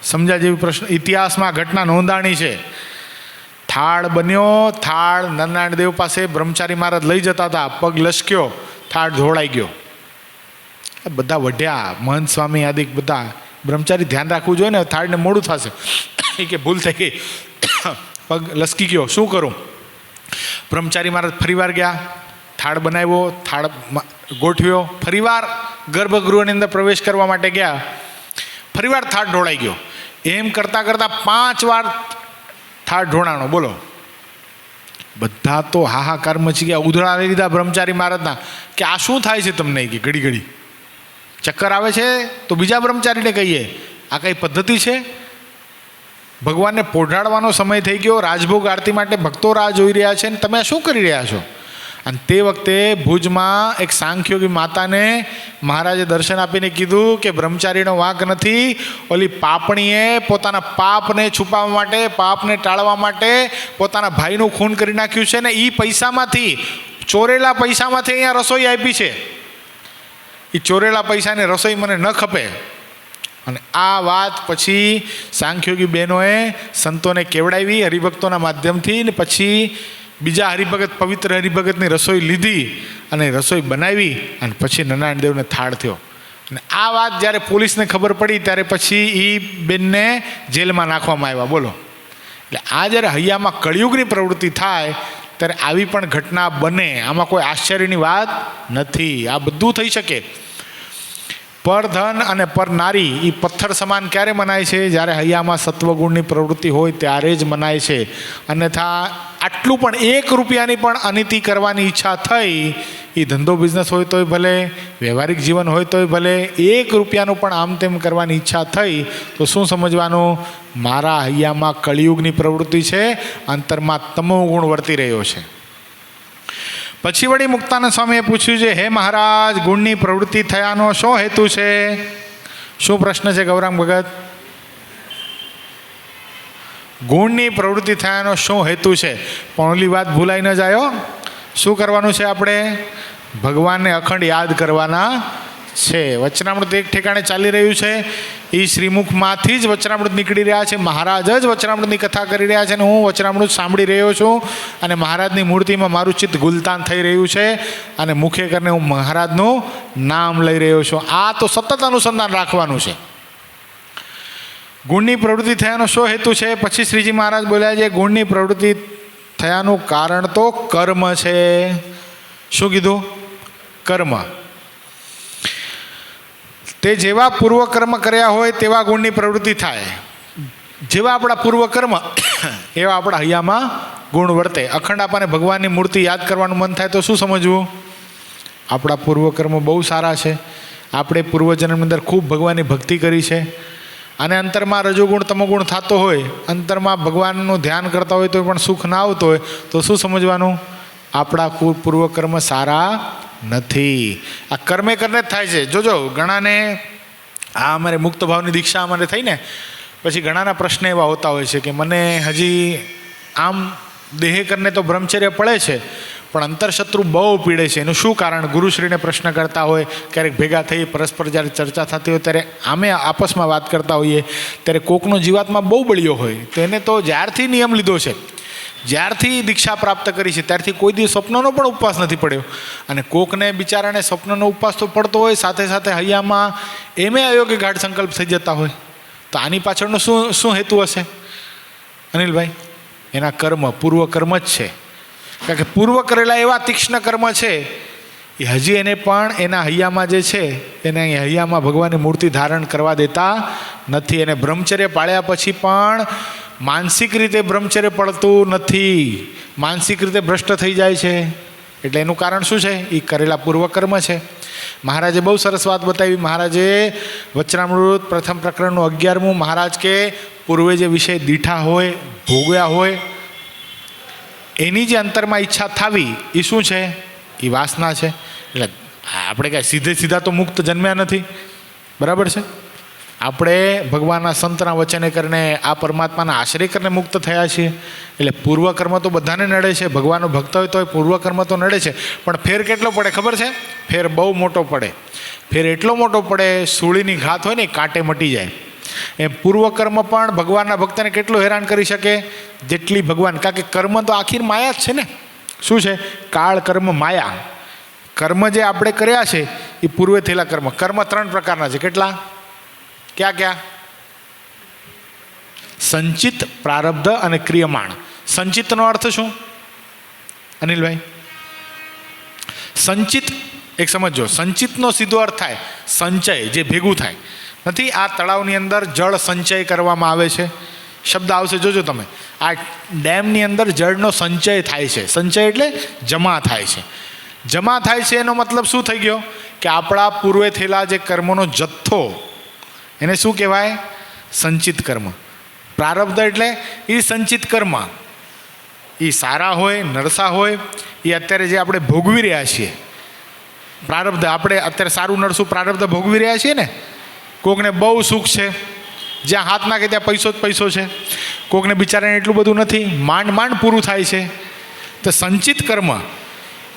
સમજ્યા જેવી પ્રશ્ન, ઇતિહાસમાં ઘટના નોંધાણી છે. થાળ બન્યો. થાળ નરનારાયણ દેવ પાસે બ્રહ્મચારી મહારાજ લઈ જતા હતા. પગ લશક્યો, થાળ ઢોળાઈ ગયો. બધા વઢ્યા, મહંત સ્વામી આદિ બધા. બ્રહ્મચારી ધ્યાન રાખવું જોઈએ ને, થાળને મોડું થશે. એ કે ભૂલ થઈ ગઈ, પગ લસકી ગયો, શું કરું? બ્રહ્મચારી મહારાજ ફરીવાર ગયા. થાળ બનાવ્યો, થાળ ગોઠવ્યો. ફરીવાર ગર્ભગૃહની અંદર પ્રવેશ કરવા માટે ગયા. ફરીવાર થાળ ઢોળાઈ ગયો. એમ કરતાં 5 વાર થાળ ઢોળાણો. બોલો, બધા તો હાહાકાર મચી ગયા. ઉધડા લઈ લીધા બ્રહ્મચારી મહારાજના કે આ શું થાય છે તમને? કે ઘડી ચક્કર આવે છે તો બીજા બ્રહ્મચારીને કહીએ. આ કઈ પદ્ધતિ છે? ભગવાનને પોઢાડવાનો સમય થઈ ગયો. રાજભોગ આરતી માટે ભક્તો રાહ જોઈ રહ્યા છે ને તમે શું કરી રહ્યા છો? અને તે વખતે ભુજમાં એક સાંખ્યોગી માતાને મહારાજે દર્શન આપીને કીધું કે બ્રહ્મચારીનો વાંક નથી. ઓલી પાપણીએ પોતાના પાપને છુપાવવા માટે, પાપને ટાળવા માટે પોતાના ભાઈનું ખૂન કરી નાખ્યું છે ને એ પૈસામાંથી, ચોરેલા પૈસામાંથી અહીંયા રસોઈ આપી છે. એ ચોરેલા પૈસાની રસોઈ મને ન ખપે. અને આ વાત પછી સાંખ્યોગી બહેનોએ સંતોને કેવડાવી હરિભક્તોના માધ્યમથી, ને પછી બીજા હરિભગત, પવિત્ર હરિભગતની રસોઈ લીધી અને રસોઈ બનાવી અને પછી નરનારાયણ દેવને થાળ થયો. અને આ વાત જ્યારે પોલીસને ખબર પડી ત્યારે પછી એ બેનને જેલમાં નાખવામાં આવ્યા. બોલો, એટલે આ જ્યારે હૈયામાં કળિયુગની પ્રવૃત્તિ થાય ત્યારે આવી પણ ઘટના બને. આમાં કોઈ આશ્ચર્યની વાત નથી. આ બધું થઈ શકે. પર ધન અને પર નારી એ પથ્થર સમાન ક્યારે મનાય છે? જ્યારે હૈયામાં સત્વગુણની પ્રવૃત્તિ હોય ત્યારે જ મનાય છે. અન્યથા આટલું પણ 1 રૂપિયાની પણ અનિતિ કરવાની ઈચ્છા થઈ, એ ધંધો બિઝનેસ હોય તોય ભલે, વ્યવહારિક જીવન હોય તોય ભલે, 1 રૂપિયાનું પણ આમ તેમ કરવાની ઈચ્છા થઈ તો શું સમજવાનું? મારા હૈયામાં કળિયુગની પ્રવૃત્તિ છે, અંતરમાં તમોગુણ વર્તી રહ્યો છે. પછી વળી મુક્તાનંદ સ્વામીએ પૂછ્યું છે, હે મહારાજ, ગુણની પ્રવૃત્તિ થયાનો શું હેતુ છે? શું પ્રશ્ન છે ગૌરાંગ ભગત? ગુણની પ્રવૃત્તિ થયાનો શું હેતુ છે? પણ ઓલી વાત ભૂલાઈ ન જાય હો. શું કરવાનું છે આપણે? ભગવાનને અખંડ યાદ કરવાના છે. વચનામૃત એક ઠેકાણે ચાલી રહ્યું છે, એ શ્રીમુખમાંથી જ વચનામૃત નીકળી રહ્યા છે. મહારાજ જ વચનામૃતની કથા કરી રહ્યા છે અને હું વચનામૃત સાંભળી રહ્યો છું અને મહારાજની મૂર્તિમાં મારું ચિત્ત ગુલતાન થઈ રહ્યું છે અને મુખે કરીને હું મહારાજનું નામ લઈ રહ્યો છું. આ તો સતત અનુસંધાન રાખવાનું છે. ગુણની પ્રવૃત્તિ થયાનો શું હેતુ છે? પછી શ્રીજી મહારાજ બોલ્યા છે ગુણની પ્રવૃત્તિ થયાનું કારણ તો કર્મ છે. શું કીધું? કર્મ. તે જેવા પૂર્વકર્મ કર્યા હોય તેવા ગુણની પ્રવૃત્તિ થાય. જેવા આપણા પૂર્વકર્મ એવા આપણા હૈયામાં ગુણ વર્તે. અખંડ આપણને ભગવાનની મૂર્તિ યાદ કરવાનું મન થાય તો શું સમજવું? આપણા પૂર્વકર્મ બહુ સારા છે, આપણે પૂર્વજન્મની અંદર ખૂબ ભગવાનની ભક્તિ કરી છે અને અંતરમાં રજોગુણ તમોગુણ થતો હોય, અંતરમાં ભગવાનનું ધ્યાન કરતા હોય તો પણ સુખ ના આવતો હોય તો શું સમજવાનું? આપણા પૂર્વકર્મ સારા નથી. આ કર્મે કરીને જ થાય છે. જોજો ઘણાને આ અમારે મુક્ત ભાવની દીક્ષા અમારે થઈ ને પછી ઘણાના પ્રશ્ન એવા હોતા હોય છે કે મને હજી આમ દેહ કરીને તો બ્રહ્મચર્ય પડે છે પણ અંતરશત્રુ બહુ પીડે છે. એનું શું કારણ? ગુરુશ્રીને પ્રશ્ન કરતા હોય, ક્યારેક ભેગા થઈ પરસ્પર જ્યારે ચર્ચા થતી હોય ત્યારે આમે આપસમાં વાત કરતા હોઈએ ત્યારે કોકનો જીવાત્મા બહુ બળ્યો હોય તો એને તો જ્યારથી નિયમ લીધો છે, જ્યારથી દીક્ષા પ્રાપ્ત કરી છે ત્યારથી કોઈ દિવસ સ્વપ્નનો પણ ઉપવાસ નથી પડ્યો અને કોકને બિચારાને સ્વપ્નનો ઉપવાસ તો પડતો હોય, સાથે સાથે હૈયામાં એમે અયોગ્ય ગાઢ સંકલ્પ થઈ જતા હોય. તો આની પાછળનો શું હેતુ હશે અનિલભાઈ? એના કર્મ, પૂર્વ કર્મ જ છે. કારણ કે પૂર્વ કરેલા એવા તીક્ષ્ણ કર્મ છે એ હજી એને પણ એના હૈયામાં જે છે એને હૈયામાં ભગવાનની મૂર્તિ ધારણ કરવા દેતા નથી. એને બ્રહ્મચર્ય પાળ્યા પછી પણ માનસિક રીતે બ્રહ્મચર્ય પડતું નથી, માનસિક રીતે ભ્રષ્ટ થઈ જાય છે. એટલે એનું કારણ શું છે? એ કરેલા પૂર્વકર્મ છે. મહારાજે બહુ સરસ વાત બતાવી. મહારાજે વચનામૃત પ્રથમ પ્રકરણનું 11મું મહારાજ કે પૂર્વે જે વિષય દીઠા હોય, ભોગવ્યા હોય, એની જે અંતરમાં ઈચ્છા થાવી એ શું છે? એ વાસના છે. એટલે આપણે કાંઈ સીધા તો મુક્ત જન્મ્યા નથી, બરાબર છે? આપણે ભગવાનના સંતના વચને કરીને આ પરમાત્માના આશ્રય કરીને મુક્ત થયા છીએ. એટલે પૂર્વકર્મ તો બધાને નડે છે. ભગવાનનો ભક્ત હોય તો પૂર્વકર્મ તો નડે છે, પણ ફેર કેટલો પડે ખબર છે? ફેર બહુ મોટો પડે. ફેર એટલો મોટો પડે સૂળીની ઘાત હોય ને કાંટે મટી જાય. એ પૂર્વકર્મ પણ ભગવાનના ભક્તને કેટલું હેરાન કરી શકે જેટલી ભગવાન. કારણ કે કર્મ તો આખીર માયા જ છે ને. શું છે? કાળ, કર્મ, માયા. કર્મ જે આપણે કર્યા છે એ પૂર્વે થયેલા કર્મ. કર્મ 3 પ્રકારના છે. કેટલા? ક્યાં ક્યાં? સંચિત, પ્રારબ્ધ અને ક્રિયમાણ. સંચિતનો અર્થ શું અનિલભાઈ? સંચિત એક સમજો. સંચિતનો સીધો અર્થ થાય સંચય, જે ભેગું થાય. નથી આ તળાવની અંદર જળ સંચય કરવામાં આવે છે, શબ્દ આવશે જોજો તમે. આ ડેમની અંદર જળનો સંચય થાય છે. સંચય એટલે જમા થાય છે. જમા થાય છે એનો મતલબ શું થઈ ગયો? કે આપણા પૂર્વે થયેલા જે કર્મોનો જથ્થો એને શું કહેવાય? સંચિત કર્મ. પ્રારબ્ધ એટલે એ સંચિત કર્મ, એ સારા હોય, નરસા હોય, એ અત્યારે જે આપણે ભોગવી રહ્યા છીએ પ્રારબ્ધ. આપણે અત્યારે સારું નરસું પ્રારબ્ધ ભોગવી રહ્યા છીએ ને. કોકને બહુ સુખ છે, જ્યાં હાથ નાખે ત્યાં પૈસો જ પૈસો છે. કોકને બિચારાને એટલું બધું નથી, માંડ પૂરું થાય છે. તો સંચિત કર્મ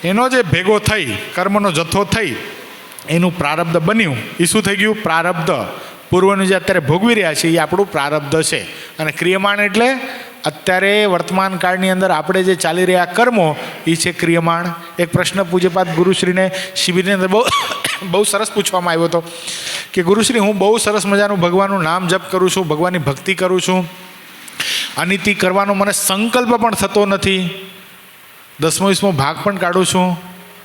એનો જે ભેગો થઈ, કર્મનો જથ્થો થઈ, એનું પ્રારબ્ધ બન્યું. એ શું થઈ ગયું? પ્રારબ્ધ. પૂર્વનું જે અત્યારે ભોગવી રહ્યા છે એ આપણું પ્રારબ્ધ છે. અને ક્રિયમાણ એટલે અત્યારે વર્તમાન કાળની અંદર આપણે જે ચાલી રહ્યા કર્મો એ છે ક્રિયમાણ. એક પ્રશ્ન પૂજ્યપાદ ગુરુશ્રીને શિબિરની અંદર બહુ સરસ પૂછવામાં આવ્યો હતો કે ગુરુશ્રી, હું બહુ સરસ મજાનું ભગવાનનું નામ જપ કરું છું, ભગવાનની ભક્તિ કરું છું, અનિતિ કરવાનો મને સંકલ્પ પણ થતો નથી, 10મો 20મો ભાગ પણ કાઢું છું,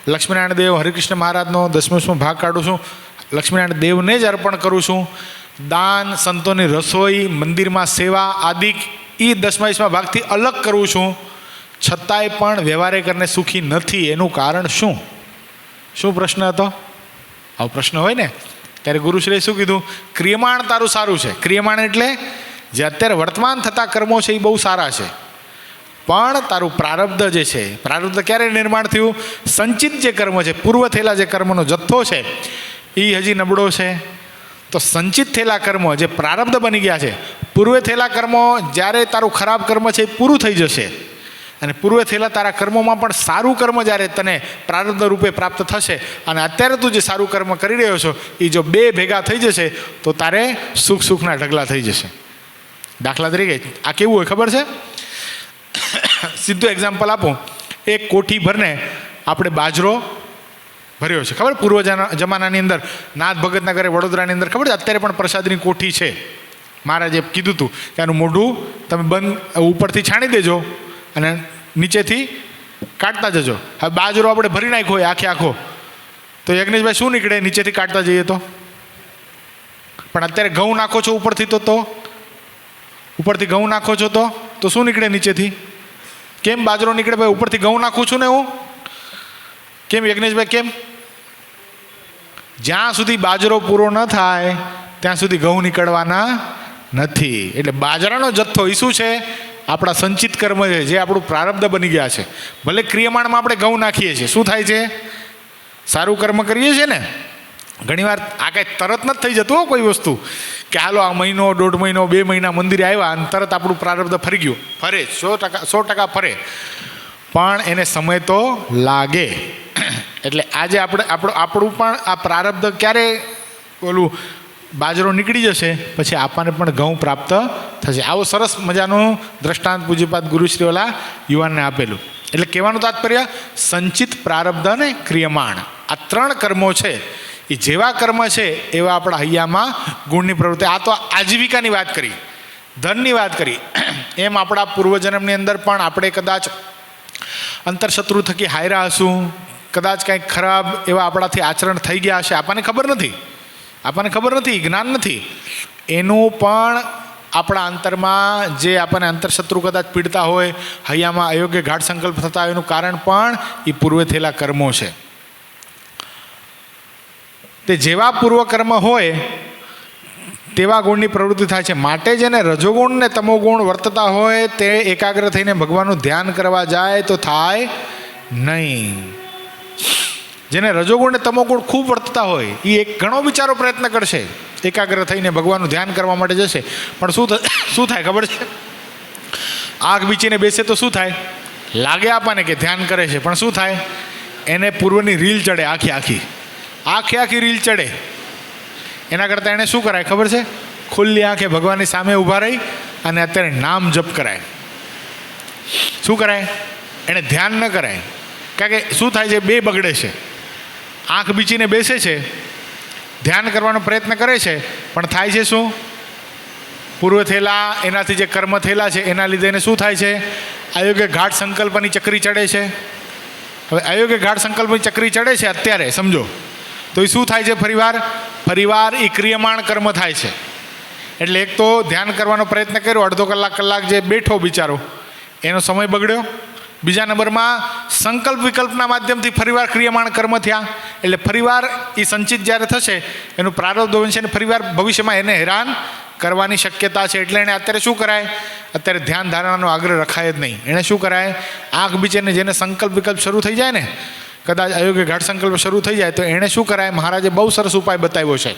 લક્ષ્મીનારાયણ દેવ હરિકૃષ્ણ મહારાજનો 10મો 20મો ભાગ કાઢું છું, લક્ષ્મીનારાયણ દેવને જ અર્પણ કરું છું, દાન, સંતોની રસોઈ, મંદિરમાં સેવા આદિ એ 10મા 20મા ભાગથી અલગ કરું છું, છતાંય પણ વ્યવહારે કરીને સુખી નથી. એનું કારણ શું? શું પ્રશ્ન હતો? આવો પ્રશ્ન હોય ને ત્યારે ગુરુશ્રીએ શું કીધું? ક્રિયમાણ તારું સારું છે. ક્રિયમાણ એટલે જે અત્યારે વર્તમાન થતા કર્મો છે એ બહુ સારા છે, પણ તારું પ્રારબ્ધ જે છે, પ્રારબ્ધ ક્યારે નિર્માણ થયું? સંચિત જે કર્મ છે, પૂર્વ થયેલા જે કર્મનો જથ્થો છે એ હજી નબળો છે. તો સંચિત થયેલા કર્મ જે પ્રારબ્ધ બની ગયા છે, પૂર્વે થયેલા કર્મો, જ્યારે તારું ખરાબ કર્મ છે એ પૂરું થઈ જશે અને પૂર્વે થયેલા તારા કર્મોમાં પણ સારું કર્મ જ્યારે તને પ્રારબ્ધ રૂપે પ્રાપ્ત થશે અને અત્યારે તું જે સારું કર્મ કરી રહ્યો છો એ જો બે ભેગા થઈ જશે તો તારે સુખના ઢગલા થઈ જશે. દાખલા તરીકે આ કેવું હોય ખબર છે? સીધું એક્ઝામ્પલ આપું. એક કોઠી ભરને આપણે બાજરો ભર્યો છે, ખબર? પૂર્વ જમાનાની અંદર નાથ ભગતના ઘરે વડોદરાની અંદર ખબર છે અત્યારે પણ પ્રસાદની કોઠી છે. મહારાજે કીધું હતું કે આનું મોઢું તમે બંધ ઉપરથી છાણી દેજો અને નીચેથી કાઢતા જજો. હવે બાજરો આપણે ભરી નાખ્યો હોય આખો, તો યજ્ઞેશભાઈ શું નીકળે નીચેથી કાઢતા જઈએ તો? પણ અત્યારે ઘઉં નાખો છો ઉપરથી તો ઉપરથી ઘઉં નાખો છો તો શું નીકળે નીચેથી? કેમ બાજરો નીકળે ભાઈ? ઉપરથી ઘઉં નાખું છું ને હું. કેમ યજ્ઞેશભાઈ કેમ? જ્યાં સુધી બાજરો પૂરો ન થાય ત્યાં સુધી ઘઉં નીકળવાના નથી. એટલે બાજરાનો જથ્થો એ શું છે? આપણા સંચિત કર્મ છે, જે આપણું પ્રારબ્ધ બની ગયા છે. ભલે ક્રિયમાણમાં આપણે ઘઉં નાખીએ છીએ, શું થાય છે? સારું કર્મ કરીએ છીએ ને. ઘણીવાર આ કાંઈ તરત નથી થઈ જતું હો કોઈ વસ્તુ, કે હાલો આ મહિનો 1.5 મહિનો 2 મહિના મંદિરે આવ્યા અને તરત આપણું પ્રારબ્ધ ફરી ગયું. ફરે 100% ફરે, પણ એને સમય તો લાગે. એટલે આજે આપણું પણ આ પ્રારબ્ધ ક્યારે ઓલું બાજરો નીકળી જશે પછી આપણને પણ ઘઉં પ્રાપ્ત થશે. આવો સરસ મજાનું દ્રષ્ટાંત પૂજ્યપાદ ગુરુશ્રીઓલા યુવાનને આપેલું. એટલે કહેવાનું તાત્પર્ય, સંચિત, પ્રારબ્ધ અને ક્રિયમાણ, આ 3 કર્મો છે. એ જેવા કર્મ છે એવા આપણા હૈયામાં ગુણની પ્રવૃત્તિ. આ તો આજીવિકાની વાત કરી, ધનની વાત કરી. એમ આપણા પૂર્વજન્મની અંદર પણ આપણે કદાચ અંતરશત્રુ થકી હાયરા હશું, કદાચ કંઈક ખરાબ એવા આપણાથી આચરણ થઈ ગયા હશે, આપણને ખબર નથી, જ્ઞાન નથી. એનું પણ આપણા અંતરમાં જે આપણને અંતરશત્રુ કદાચ પીડતા હોય, હૈયામાં અયોગ્ય ગાઢ સંકલ્પ થતા હોય, એનું કારણ પણ એ પૂર્વે થયેલા કર્મો છે. તે જેવા પૂર્વકર્મ હોય તેવા ગુણની પ્રવૃત્તિ થાય છે. માટે જેને રજોગુણ ને તમોગુણ વર્તતા હોય તે એકાગ્ર થઈને ભગવાનનું ધ્યાન કરવા જાય તો થાય નહીં. જેને રજોગુણ ને તમોગુણ ખૂબ વર્તતા હોય એ એક ઘણો બિચારો પ્રયત્ન કરશે, એકાગ્ર થઈને ભગવાનનું ધ્યાન કરવા માટે જશે, પણ શું થાય ખબર છે? આંખ બીચીને બેસે તો શું થાય? લાગે આપણને કે ધ્યાન કરે છે, પણ શું થાય? એને પૂર્વની રીલ ચડે, આખી રીલ ચડે. એના કરતાં એણે શું કરાય ખબર છે? ખુલ્લી આંખે ભગવાનની સામે ઊભા રહી અને અત્યારે નામ જપ કરાય. શું કરાય? એણે ધ્યાન ન કરાય. કારણ કે શું થાય છે? 2 બગડે છે. આંખ બીચીને બેસે છે, ધ્યાન કરવાનો પ્રયત્ન કરે છે, પણ થાય છે શું? પૂર્વ થયેલા એનાથી જે કર્મ થયેલા છે એના લીધે એને શું થાય છે? અયોગ્ય ગાઢ સંકલ્પની ચક્રી ચડે છે. હવે અયોગ્ય ગાઢ સંકલ્પની ચક્રી ચડે છે અત્યારે સમજો, તો એ શું થાય છે? ફરીવાર એ ક્રિયમાણ કર્મ થાય છે. એટલે એક તો ધ્યાન કરવાનો પ્રયત્ન કર્યો, અડધો કલાક જે બેઠો બિચારો, એનો સમય બગડ્યો. બીજા નંબરમાં સંકલ્પ વિકલ્પના માધ્યમથી ફરીવાર ક્રિયમાણ કર્મ થયા. એટલે ફરીવાર એ સંચિત જ્યારે થશે એનું પ્રારબ્ધ બનશે અને ફરીવાર ભવિષ્યમાં એને હેરાન કરવાની શક્યતા છે. એટલે એને અત્યારે શું કરાય? અત્યારે ધ્યાન ધારણાનો આગ્રહ રખાય જ નહીં. એને શું કરાય? આંખ બીચેને જેને સંકલ્પ વિકલ્પ શરૂ થઈ જાય ને, કદાચ અયોગ્ય ગાઢ સંકલ્પ શરૂ થઈ જાય, તો એણે શું કરાય? મહારાજે બહુ સરસ ઉપાય બતાવ્યો છે.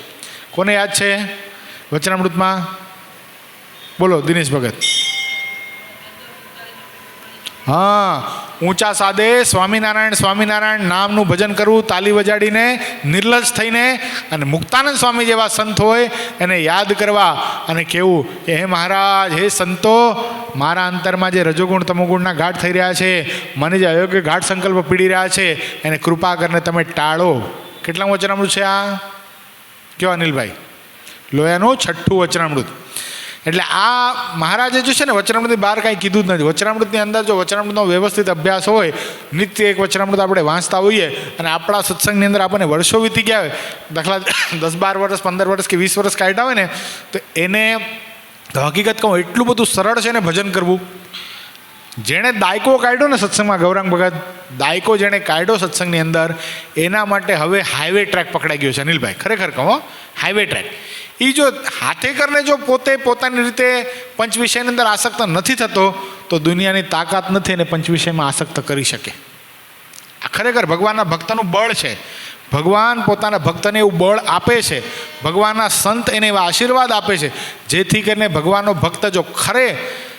કોને યાદ છે વચનામૃતમાં? બોલો દિનેશ ભગત. હા, ઊંચા સાદે સ્વામિનારાયણ નામનું ભજન કરવું, તાલી વજાડીને, નિર્લજ થઈને, અને મુક્તાનંદ સ્વામી જેવા સંત હોય એને યાદ કરવા અને કહેવું કે હે મહારાજ, હે સંતો, મારા અંતરમાં જે રજોગુણ તમોગુણના ગાઢ થઈ રહ્યા છે, મને જે અયોગ્ય ગાઢ સંકલ્પ પીડી રહ્યા છે, એને કૃપા કરીને તમે ટાળો. કેટલા વચનામૃત છે આ? કયો અનિલભાઈ? લોયાનું 6થું વચનામૃત. એટલે આ મહારાજે જો છે ને વચનામૃતની બહાર કાંઈ કીધું જ નથી. વચનામૃતની અંદર જો વચનામૃતનો વ્યવસ્થિત અભ્યાસ હોય, નિત્ય એક વચનામૃત આપણે વાંચતા હોઈએ અને આપણા સત્સંગની અંદર આપણને વર્ષો વીતી ગયા હોય, દાખલા 10-12 વર્ષ 15 વર્ષ કે 20 વર્ષ કાઢ્યા હોય ને, તો એને હકીકત કહું એટલું બધું સરળ છે ને ભજન કરવું. જેણે દાયકો કાઢ્યો ને સત્સંગમાં, ગૌરાંગ ભગત દાયકો જેણે કાઢ્યો સત્સંગની અંદર, એના માટે હવે હાઈવે ટ્રેક પકડાઈ ગયો છે અનિલભાઈ. ખરેખર કહો, હાઈવે ટ્રેક. એ જો હાથે કરીને જો પોતે પોતાની રીતે પંચ વિષયની અંદર આસક્ત નથી થતો, તો દુનિયાની તાકાત નથી એને પંચ વિષયમાં આસક્ત કરી શકે. આ ખરેખર ભગવાનના ભક્તનું બળ છે. ભગવાન પોતાના ભક્તને એવું બળ આપે છે. ભગવાનના સંત એને એવા આશીર્વાદ આપે છે જેથી કરીને ભગવાનનો ભક્ત જો ખરે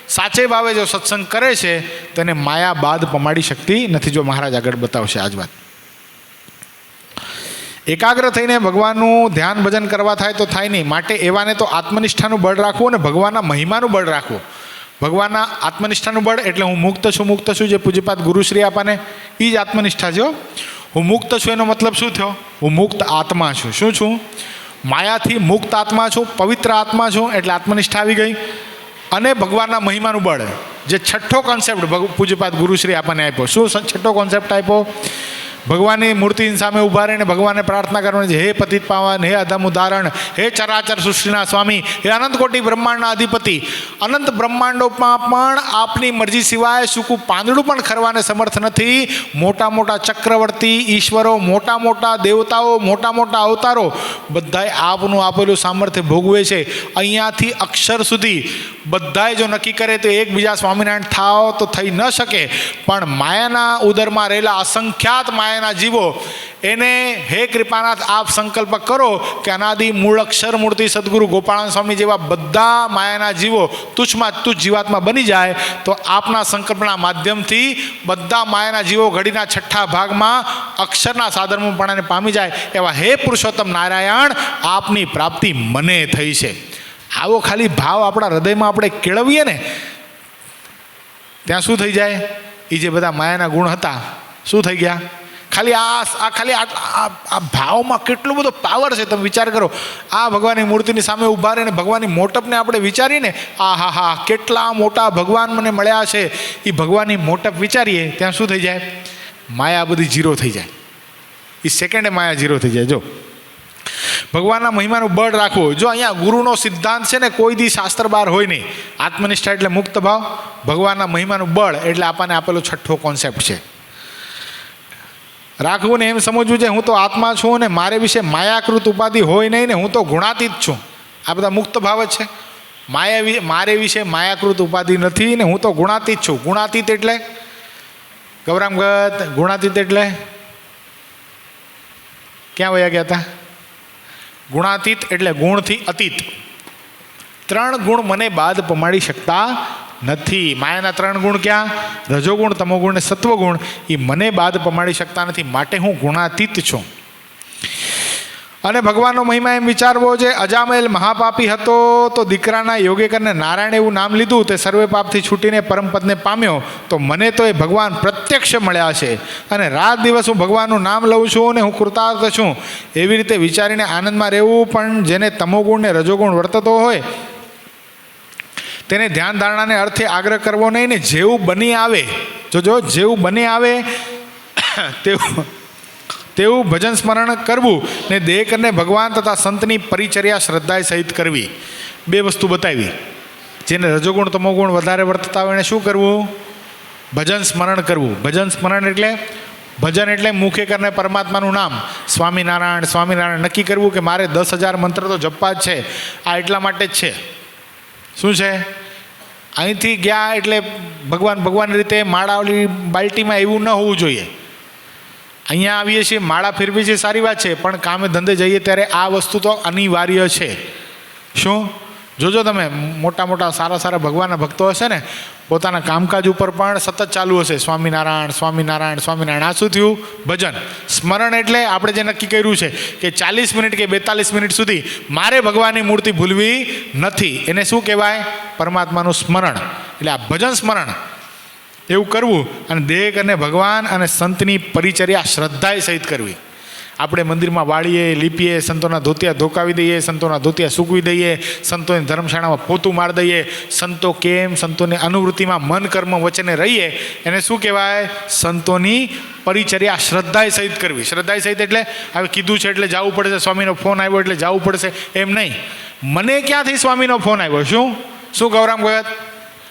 સાચે ભાવે જો સત્સંગ કરે છે તો એને માયા બાદ પમાડી શકતી નથી. જો મહારાજ આગળ બતાવશે આજ વાત. એકાગ્ર થઈને ભગવાનનું ધ્યાન ભજન કરવા થાય તો થાય નહીં, માટે એવાને તો આત્મનિષ્ઠાનું બળ રાખવું અને ભગવાનના મહિમાનું બળ રાખવું. ભગવાનના આત્મનિષ્ઠાનું બળ એટલે હું મુક્ત છું જે પૂજ્યપાદ ગુરુશ્રી આપણને એ જ આત્મનિષ્ઠા છે. હું મુક્ત છું એનો મતલબ શું થયો? હું મુક્ત આત્મા છું. શું છું? માયાથી મુક્ત આત્મા છું, પવિત્ર આત્મા છું, એટલે આત્મનિષ્ઠા આવી ગઈ. અને ભગવાનના મહિમાનું બળ, જે છઠ્ઠો કોન્સેપ્ટ પૂજ્યપાદ ગુરુશ્રી આપણને આપ્યો. શું છઠ્ઠો કોન્સેપ્ટ આપ્યો? ભગવાનની મૂર્તિની સામે ઊભા રહીને ભગવાનને પ્રાર્થના કરવાની છે, હે પતિત પાવન, હે અધમ ઉદાહરણ, હે ચરાચર સૃષ્ટિના સ્વામી, હે અનંત કોટી બ્રહ્માંડના અધિપતિ, અનંત બ્રહ્માંડોમાં પણ આપની મરજી સિવાય સૂકું પાંદડું પણ ખરવાને સમર્થ નથી. મોટા મોટા ચક્રવર્તી ઈશ્વરો, મોટા મોટા દેવતાઓ, મોટા મોટા અવતારો બધાએ આપનું આપેલું સામર્થ્ય ભોગવે છે. અહીંયાથી અક્ષર સુધી બધાએ જો નક્કી કરે તો એકબીજા સ્વામિનારાયણ થાવ તો થઈ ન શકે. પણ માયાના ઉદરમાં રહેલા અસંખ્યાત માયાના જીવો એને હે કૃપાનાથ આપ સંકલ્પ કરો કે અનાદિ મૂળ અક્ષર મૂર્તિ સદગુરુ ગોપાળાનંદ સ્વામી જેવા બધા માયાના જીવો તુચ્છમાં તુચ્છ જીવાત્મા બની જાય તો આપના સંકલ્પના માધ્યમથી બધા માયાના જીવો ઘડીના છઠ્ઠા ભાગમાં અક્ષરના સાધર્મપણાને પામી જાય. એવા હે પુરુષોત્તમ નારાયણ આપની પ્રાપ્તિ મને થઈ છે. આવો ખાલી ભાવ આપણા હૃદયમાં આપણે કેળવીએ ને ત્યાં શું થઈ જાય? એ જે બધા માયાના ગુણ હતા શું થઈ ગયા? ખાલી આ ભાવમાં કેટલો બધો પાવર છે. તમે વિચાર કરો, આ ભગવાનની મૂર્તિની સામે ઊભા રહીને ભગવાનની મોટપને આપણે વિચારીને હા કેટલા મોટા ભગવાન મને મળ્યા છે, એ ભગવાનની મોટપ વિચારીએ ત્યાં શું થઈ જાય? માયા બધી ઝીરો થઈ જાય. એ સેકન્ડે માયા ઝીરો થઈ જાય. જો ભગવાનના મહિમાનું બળ રાખવું. જો અહીંયા ગુરુનો સિદ્ધાંત છે ને કોઈ દી શાસ્ત્ર બહાર હોય નહીં. આત્મનિષ્ઠા એટલે મુક્ત ભાવ, ભગવાનના મહિમાનું બળ એટલે આપણને આપેલો છઠ્ઠો કોન્સેપ્ટ છે. રાખવું ને એમ સમજવું છે હું તો આત્મા છું ને મારે વિશે માયાકૃત ઉપાધિ હોય નહીં ને હું તો ગુણાતીત છું. આ બધા મુક્ત ભાવ જ છે. મારે વિશે માયાકૃત ઉપાધિ નથી ને હું તો ગુણાતીત છું. ગુણાતીત એટલે ગૌરામગત, ગુણાતીત એટલે ક્યાં વયા ગયા હતા? ગુણાતીત એટલે ગુણથી અતીત. 3 ગુણ મને બાદ પમાડી શકતા નથી. માયાના 3 ગુણ ક્યાં? રજોગુણ, તમોગુણ ને સત્વગુણ. એ મને બાદ પમાડી શકતા નથી, માટે હું ગુણાતીત છું. અને ભગવાનનો મહિમા એમ વિચારવો છે. અજામેલ મહાપાપી હતો તો દીકરાના યોગે કરીને નારાયણ એવું નામ લીધું, તે સર્વે પાપથી છૂટીને પરમપદને પામ્યો. તો મને તો એ ભગવાન પ્રત્યક્ષ મળ્યા છે અને રાત દિવસ હું ભગવાનનું નામ લઉં છું અને હું કૃતાર્થ છું. એવી રીતે વિચારીને આનંદમાં રહેવું. પણ જેને તમોગુણ ને રજોગુણ વર્તતો હોય તેને ધ્યાન ધારણાને અર્થે આગ્રહ કરવો નહીં ને જેવું બની આવે, જેવું બની આવે તેવું ભજન સ્મરણ કરવું ને દેહ કરીને ભગવાન તથા સંતની પરિચર્યા શ્રદ્ધા સહિત કરવી. 2 વસ્તુ બતાવી. જેને રજોગુણ તમોગુણ વધારે વર્તતા હોય એને શું કરવું? ભજન સ્મરણ કરવું. ભજન સ્મરણ એટલે ભજન એટલે મુખે કરીને પરમાત્માનું નામ સ્વામિનારાયણ સ્વામિનારાયણ નક્કી કરવું કે મારે 10,000 મંત્ર તો જપવા જ છે. આ એટલા માટે જ છે. શું છે? અહીંથી ગયા એટલે ભગવાન રીતે માળાવાળી બાલ્ટીમાં એવું ન હોવું જોઈએ. અહીંયા આવીએ છીએ, માળા ફેરવીએ છીએ, સારી વાત છે, પણ કામે ધંધે જઈએ ત્યારે આ વસ્તુ તો અનિવાર્ય છે. શું? જોજો તમે મોટા મોટા સારા ભગવાનના ભક્તો હશે ને પોતાના કામકાજ ઉપર પણ સતત ચાલુ હશે સ્વામિનારાયણ સ્વામિનારાયણ સ્વામિનારાયણ. આ શું થયું? ભજન. સ્મરણ એટલે આપણે જે નક્કી કર્યું છે કે 40 મિનિટ કે 42 મિનિટ સુધી મારે ભગવાનની મૂર્તિ ભૂલવી નથી. એને શું કહેવાય? પરમાત્માનું સ્મરણ. એટલે આ ભજન સ્મરણ એવું કરવું અને દેહ કરીને ભગવાન અને સંતની પરિચર્યા શ્રદ્ધાએ સહિત કરવી. આપણે મંદિરમાં વાળીએ, લીપીએ, સંતોના ધોતિયા ધોકાવી દઈએ, સંતોના ધોતિયા સૂકવી દઈએ, સંતોની ધર્મશાળામાં પોતું મારી દઈએ. સંતો કેમ? સંતોની અનુવૃત્તિમાં મન કર્મ વચને રહીએ. એને શું કહેવાય? સંતોની પરિચર્યા શ્રદ્ધાએ સહિત કરવી. શ્રદ્ધાએ સહિત એટલે હવે કીધું છે એટલે જવું પડશે, સ્વામીનો ફોન આવ્યો એટલે જવું પડશે એમ નહીં. મને ક્યાંથી સ્વામીનો ફોન આવ્યો? શું ગૌરામ ગયત?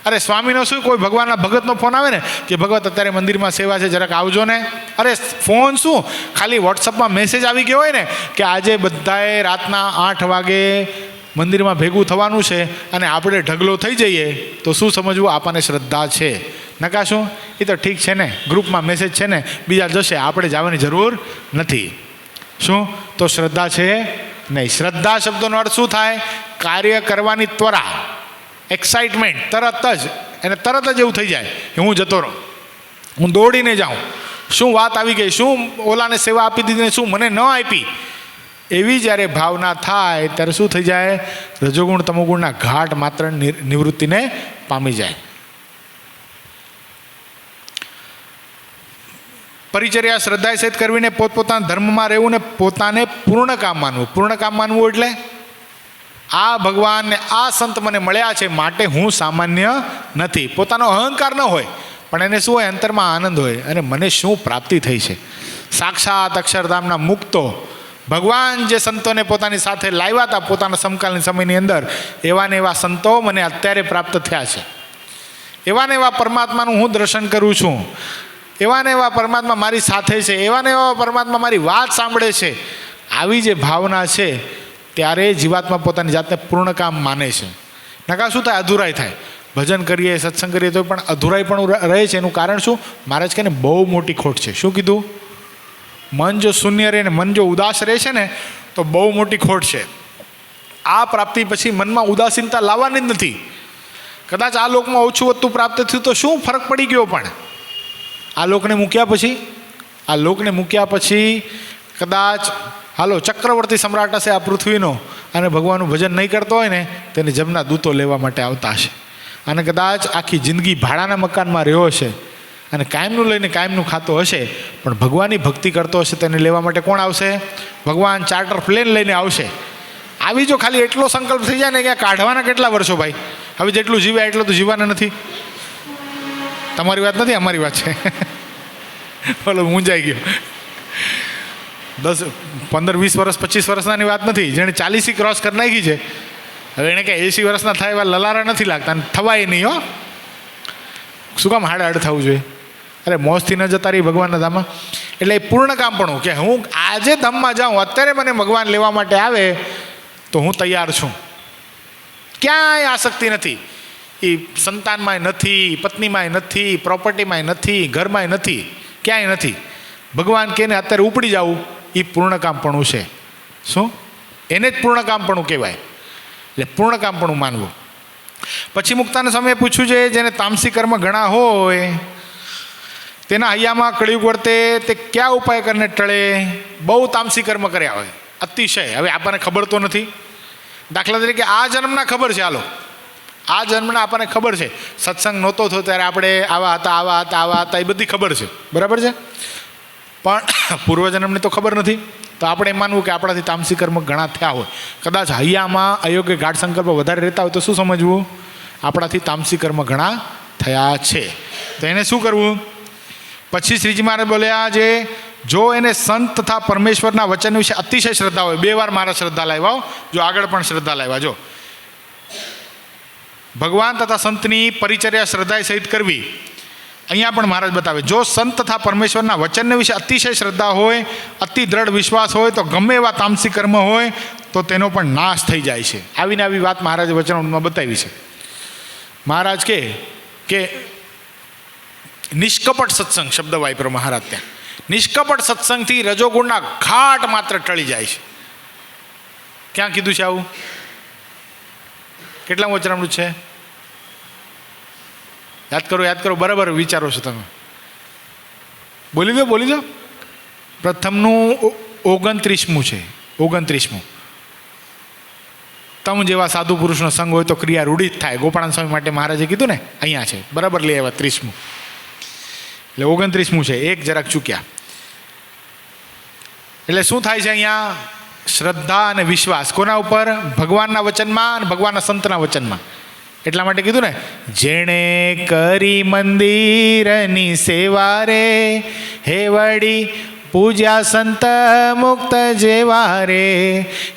અરે સ્વામીનો શું, કોઈ ભગવાનના ભગતનો ફોન આવે ને કે ભગવત અત્યારે મંદિરમાં સેવા છે જરાક આવજો ને. અરે ફોન શું, ખાલી વોટ્સઅપમાં મેસેજ આવી ગયો હોય ને કે આજે બધાએ રાતના 8 વાગે મંદિરમાં ભેગું થવાનું છે અને આપણે ઢગલો થઈ જઈએ તો શું સમજવું? આપણને શ્રદ્ધા છે. નકાશું એ તો ઠીક છે ને, ગ્રુપમાં મેસેજ છે ને, બીજા જશે, આપણે જવાની જરૂર નથી. શું? તો શ્રદ્ધા છે નહીં. શ્રદ્ધા શબ્દનો અર્થ શું થાય? કાર્ય કરવાની ત્વરા, એક્સાઇટમેન્ટ. તરત જ એને તરત જ એવું થઈ જાય કે હું જતો રહું, હું દોડીને જાઉં, શું વાત આવી ગઈ, શું ઓલાને સેવા આપી દીધી ને શું મને ન આપી, એવી જ્યારે ભાવના થાય ત્યારે શું થઈ જાય? રજોગુણ તમોગુણના ઘાટ માત્ર નિવૃત્તિને પામી જાય. પરિચર્યા શ્રદ્ધા સહિત કરવીને પોતપોતાના ધર્મમાં રહેવું ને પોતાને પૂર્ણ કામ માનવું. પૂર્ણ કામ માનવું એટલે આ ભગવાન ને આ સંત મને મળ્યા છે માટે હું સામાન્ય નથી. પોતાનો અહંકાર ન હોય પણ એને શું હોય? અંતરમાં આનંદ હોય અને મને શું પ્રાપ્તિ થઈ છે. સાક્ષાત અક્ષરધામના મુક્તો ભગવાન જે સંતોને પોતાની સાથે લાવ્યા હતા પોતાના સમકાલીન સમયની અંદર, એવા ને એવા સંતો મને અત્યારે પ્રાપ્ત થયા છે. એવા ને એવા પરમાત્માનું હું દર્શન કરું છું, એવા ને એવા પરમાત્મા મારી સાથે છે, એવા ને એવા પરમાત્મા મારી વાત સાંભળે છે. આવી જે ભાવના છે ત્યારે જીવાત્મા પોતાની જાતને પૂર્ણ કામ માને છે. નકા શું થાય? અધૂરાઈ થાય. ભજન કરીએ, સત્સંગ કરીએ તો પણ અધૂરાઈ પણ રહે છે. એનું કારણ શું? મહારાજ કહે ને બહુ મોટી ખોટ છે. શું કીધું? મન જો શૂન્ય રહે ને મન જો ઉદાસ રહે છે ને તો બહુ મોટી ખોટ છે. આ પ્રાપ્તિ પછી મનમાં ઉદાસીનતા લાવવાની જ નથી. કદાચ આ લોકમાં ઓછું વધતું પ્રાપ્ત થયું તો શું ફરક પડી ગયો? પણ આ લોકને મૂક્યા પછી કદાચ હાલો ચક્રવર્તી સમ્રાટ હશે આ પૃથ્વીનો અને ભગવાનનું ભજન નહીં કરતો હોય ને તેને જમના દૂતો લેવા માટે આવતા હશે. અને કદાચ આખી જિંદગી ભાડાના મકાનમાં રહ્યો હશે અને કાયમનું લઈને કાયમનું ખાતો હશે, પણ ભગવાનની ભક્તિ કરતો હશે તેને લેવા માટે કોણ આવશે? ભગવાન ચાર્ટર પ્લેન લઈને આવશે. આવી જો ખાલી એટલો સંકલ્પ થઈ જાય ને કે કાઢવાના કેટલા વર્ષો ભાઈ? હવે જેટલું જીવ્યા એટલું તો જીવવાના નથી. તમારી વાત નથી, અમારી વાત છે. બોલો, મૂંઝાઈ ગયો. 10, 15, 20 વર્ષ 25 વર્ષનાની વાત નથી. જેણે 40 ક્રોસ કરી નાખી છે, હવે એને કંઈ 80 વર્ષના થાય એવા લલારા નથી લાગતા અને થવાય નહીં. હો, શું કામ હાડ થવું જોઈએ? અરે મોજથી ન જતા રહી ભગવાનના ધામમાં. એટલે એ પૂર્ણ કામ પણ કે હું આજે ધામમાં જાઉં, અત્યારે મને ભગવાન લેવા માટે આવે તો હું તૈયાર છું. ક્યાંય આસક્તિ નથી. એ સંતાનમાંય નથી, પત્નીમાંય નથી, પ્રોપર્ટીમાંય નથી, ઘરમાંય નથી, ક્યાંય નથી. ભગવાન કે ને અત્યારે ઉપડી જવું એ પૂર્ણકામપણું છે. શું? એને જ પૂર્ણકામપણું કહેવાય. એટલે પૂર્ણકામપણું માનવું. પછી મુક્તાના સમયે પૂછ્યું છે જેને તામસી કર્મ ઘણા હોય તેના હૈયામાં કળિયુગ વર્તે તે કયા ઉપાય કરીને ટળે? બહુ તામસી કર્મ કર્યા હોય અતિશય. હવે આપણને ખબર તો નથી. દાખલા તરીકે આ જન્મના ખબર છે, હાલો આ જન્મના આપણને ખબર છે, સત્સંગ નહોતો થયો ત્યારે આપણે આવા હતા એ બધી ખબર છે, બરાબર છે. પણ પૂર્વજન્મની તો ખબર નથી. તો આપણે એમ માનવું કે આપણાથી તામસી કર્મ ઘણા થયા હોય. કદાચ હૈયામાં અયોગ્ય ગાઢ સંકલ્પ વધારે રહેતા હોય તો શું સમજવું? આપણાથી તામસી કર્મ ઘણા થયા છે. તો એને શું કરવું? પછી શ્રીજી મહારાજ બોલ્યા જે જો એને સંત તથા પરમેશ્વરના વચન વિશે અતિશય શ્રદ્ધા હોય. 2 વાર મારા શ્રદ્ધા લાવ્યા, જો આગળ પણ શ્રદ્ધા લાવ્યા. જો ભગવાન તથા સંતની પરિચર્યા શ્રદ્ધા સહિત કરવી. અહીંયા પણ મહારાજ બતાવે જો સંત તથા પરમેશ્વરના વચનને વિશે અતિશય શ્રદ્ધા હોય, અતિ દ્રઢ વિશ્વાસ હોય તો ગમે એવા તામસી કર્મ હોય તો તેનો પણ નાશ થઈ જાય છે. આવીને આવી વાત મહારાજે વચનોમાં બતાવી છે. મહારાજ કે નિષ્કપટ સત્સંગ શબ્દ વાપરો મહારાજ ત્યાં. નિષ્કપટ સત્સંગથી રજોગુણના ઘાટ માત્ર ટળી જાય છે. ક્યાં કીધું છે આવું? કેટલા વચનામૃત છે? યાદ કરો, બરાબર વિચારો છો તમે? બોલી દો. પ્રથમનું 29મું છે. 29મું. તમ જેવા સાધુ પુરુષનો સંગ હોય તો ક્રિયા રૂઢિત થાય. ગોપાળાન સ્વામી માટે મહારાજે કીધું ને, અહીંયા છે, બરાબર લઈ આવ્યા 30મું. એટલે 29મું છે, એક જરાક ચૂક્યા. એટલે શું થાય છે અહીંયા? શ્રદ્ધા અને વિશ્વાસ કોના ઉપર? ભગવાનના વચનમાં અને ભગવાનના સંતના વચનમાં. એટલા માટે કીધું ને, જેણે કરી મંદિરની સેવા રે હે વળી પૂજ્યા સંત મુક્ત જેવા રે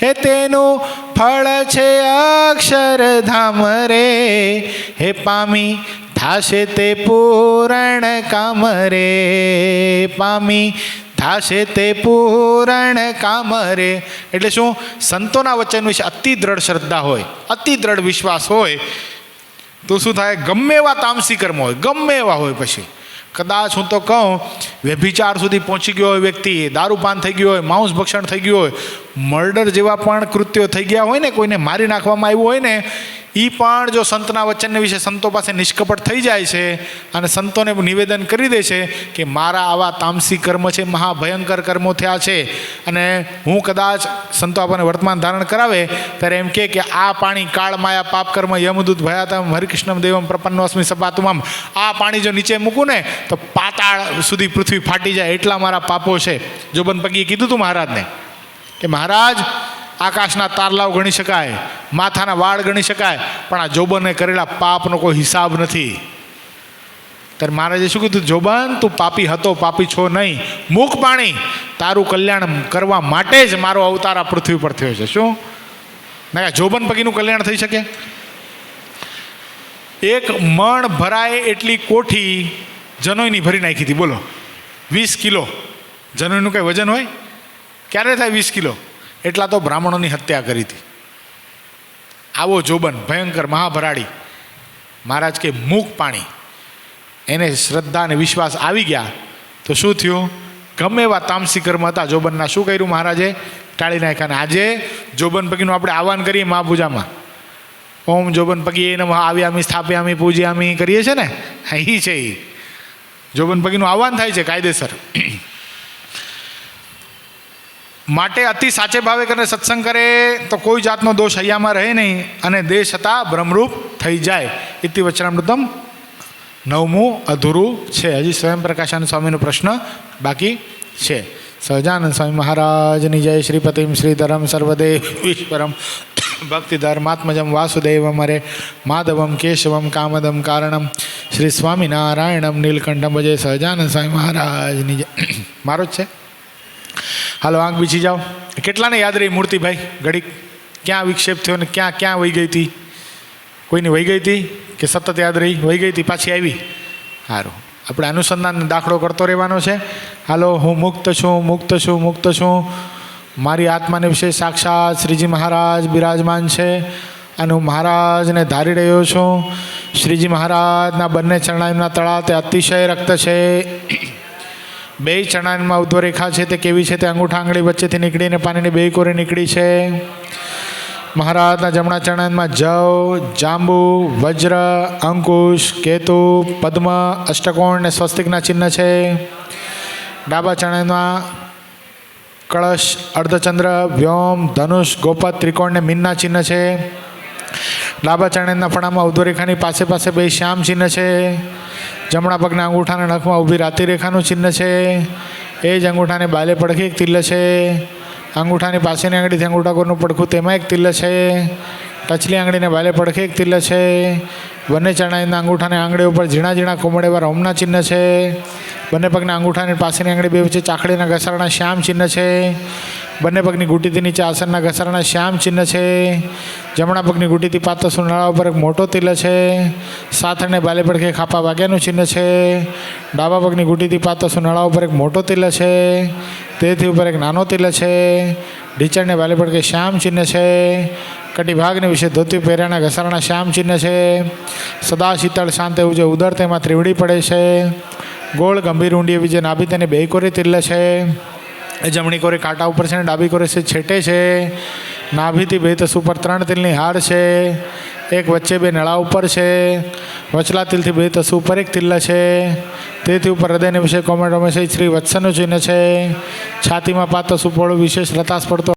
હે તેનું ફળ છે અક્ષરધામ રે હે પામી થાશે તે પૂરણ કામ રે પામી થાશે તે પૂરણ કામ રે. એટલે શું? સંતોના વચન વિશે અતિ દ્રઢ શ્રદ્ધા હોય, અતિ દ્રઢ વિશ્વાસ હોય તો શું થાય? ગમે એવા તામસી કર્મ હોય, ગમે એવા હોય, પછી કદાચ હું તો કહું વ્યભિચાર સુધી પહોંચી ગયો હોય વ્યક્તિ, દારૂપાન થઈ ગયું હોય, માંસ ભક્ષણ થઈ ગયું હોય, મર્ડર જેવા પણ કૃત્યો થઈ ગયા હોય ને, કોઈને મારી નાખવામાં આવ્યું હોય ને, એ પણ જો સંતના વચનને વિશે સંતો પાસે નિષ્કપટ થઈ જાય છે અને સંતોને નિવેદન કરી દે છે કે મારા આવા તામસી કર્મ છે, મહાભયંકર કર્મો થયા છે, અને હું કદાચ સંતો આપણને વર્તમાન ધારણ કરાવે ત્યારે એમ કે આ પાણી કાળ માયા પાપ કર્મ યમદૂત ભયાતમ હરિકૃષ્ણમ દેવમ પ્રપન્નોસ્મિ સપાતુમમ, આ પાણી જો નીચે મૂકું ને તો પાતાળ સુધી પૃથ્વી ફાટી જાય એટલા મારા પાપો છે. જોબન પગીએ કીધું હતું મહારાજને કે મહારાજ આકાશના તારલાઓ ગણી શકાય, માથાના વાળ ગણી શકાય, પણ આ જોબને કરેલા પાપનો કોઈ હિસાબ નથી. ત્યારે મહારાજે શું કીધું? જોબન, તું પાપી હતો, પાપી છો નહીં. મૂક પાણી, તારું કલ્યાણ કરવા માટે જ મારો અવતાર આ પૃથ્વી પર થયો છે. શું ના જોબન પગીનું કલ્યાણ થઈ શકે? એક મણ ભરાય એટલી કોઠી જનોઈની ભરી નાખી હતી. બોલો, 20 કિલો જનોઈનું કંઈ વજન હોય? ક્યારે થાય 20 કિલો? એટલા તો બ્રાહ્મણોની હત્યા કરી હતી. આવો જોબન ભયંકર મહાભરાડી. મહારાજ કે મૂક પાણી. એને શ્રદ્ધા અને વિશ્વાસ આવી ગયા તો શું થયું? ગમે એવા તામસી કર્મ હતા જોબનના, શું કર્યું મહારાજે? ટાળી નાખ્યા. અને આજે જોબન પગીનું આપણે આહવાન કરીએ મહાપૂજામાં, ઓમ જોબન પગી એને આવ્યામી સ્થાપ્યામી પૂજ્યામી કરીએ છીએ ને, હા એ છે. એ જોબન પગીનું આહવાન થાય છે કાયદેસર. માટે અતિ સાચે ભાવે કરીને સત્સંગ કરે તો કોઈ જાતનો દોષ હૈયામાં રહે નહીં અને દેહ છતાં બ્રહ્મરૂપ થઈ જાય. ઇતિ વચનામૃતમ 9મું અધૂરું છે. હજી સ્વયં પ્રકાશાનંદ સ્વામીનો પ્રશ્ન બાકી છે. સહજાનંદ સ્વામી મહારાજની જય. શ્રીપતિમ શ્રીધરમ સર્વદેવ ઈશ્વરમ ભક્તિધર્માત્મજમ વાસુદેવમ હરે માધવમ કેશવમ કામદમ કારણમ શ્રી સ્વામિનારાયણમ નીલકંઠમ ભજે. સહજાનંદ સ્વામી મહારાજની જય. મારો જ છે. હાલો આંખ બીછી જાઓ. કેટલાને યાદ રહી મૂર્તિ ભાઈ? ઘડીક ક્યાં વિક્ષેપ થયો ને ક્યાં ક્યાં વહી ગઈ હતી? કોઈની વહી ગઈ હતી કે સતત યાદ રહી? વહી ગઈ હતી પાછી આવી? સારું, આપણે અનુસંધાન દાખલો કરતો રહેવાનો છે. હાલો, હું મુક્ત છું, મુક્ત છું, મુક્ત છું. મારી આત્માને વિશે સાક્ષાત શ્રીજી મહારાજ બિરાજમાન છે અને હું મહારાજને ધારી રહ્યો છું. શ્રીજી મહારાજના બંને ચરણાઈના તળા તે અતિશય રક્ત છે. બે ચરણાઈમાં ઉદ્ધવ રેખા છે તે કેવી છે? તે અંગૂઠા આંગળી વચ્ચેથી નીકળીને પાણીની બે કોરે નીકળી છે. મહારાજના જમણા ચરણાઈમાં જવ, જાંબુ, વજ્ર, અંકુશ, કેતુ, પદ્મ, અષ્ટકોણ ને સ્વસ્તિકના ચિહ્ન છે. ડાબા ચરણાઈમાં કળશ, અર્ધચંદ્ર, વ્યોમ, ધનુષ, ગોપત, ત્રિકોણ ને મીનના ચિહ્ન છે. ડાબા ચરણાઈના ફણામાં ઉદ્ધવ રેખાની પાસે પાસે બે શ્યામ ચિહ્ન છે. જમણા પગના અંગૂઠાના નખમાં ઊભી રાતી રેખાનું ચિહ્ન છે. એ જ અંગૂઠાને બાલે પડખે એક તિલ છે. અંગૂઠાની પાસેની આંગળીથી અંગૂઠા કોરનું પડખું તેમાં એક તિલ છે. ટચલી આંગળીને બાલે પડખે એક તિલ છે. બંને ચરણાઈના અંગૂઠાની આંગળી ઉપર ઝીણા ઝીણા કોમળેવાર ઓમના ચિહ્ન છે. બંને પગના અંગૂઠાની પાસેની આંગળી બે વચ્ચે ચાકડીના ઘસારાના શ્યામ ચિહ્ન છે. બંને પગની ઘૂંટીથી નીચે આસનના ઘસારાના શ્યામ ચિહ્ન છે. જમણા પગની ઘૂંટીથી પાતળ સુનાળા ઉપર એક મોટો તિલ છે. સાથળને બાલે પડખે ખાપા વાગ્યાનું ચિહ્ન છે. ડાબા પગની ઘૂંટીથી પાતળ સુનાળા ઉપર એક મોટો તિલ છે. તેથી ઉપર એક નાનો તિલ છે. ઢીચણને બાલે પડખે શ્યામ ચિહ્ન છે. કટિભાગને વિશે ધોતી પહેર્યાના ઘસારાના શ્યામ ચિહ્ન છે. સદા શીતળ શાંત એવું જે ઉદર તેમાં ત્રિવડી પડે છે. ગોળ ગંભીર ઊંડી એવી જે નાભી તેને બે કોરી તિલ છે. એ જમણી કોરી કાંટા ઉપર છે અને ડાબી કોરી છે છેટે છે. નાભીથી બે તસ ઉપર 3 તિલની હાર છે. એક વચ્ચે બે નળા ઉપર છે. વચલા તિલથી બે તસ ઉપર એક તિલ છે. તેથી ઉપર હૃદયને વિશે કોમેન્ટોમાં શ્રી વત્સનું ચિહ્ન છે. છાતીમાં 5 તસ ઉપર વિશેષ રતાસ પડતો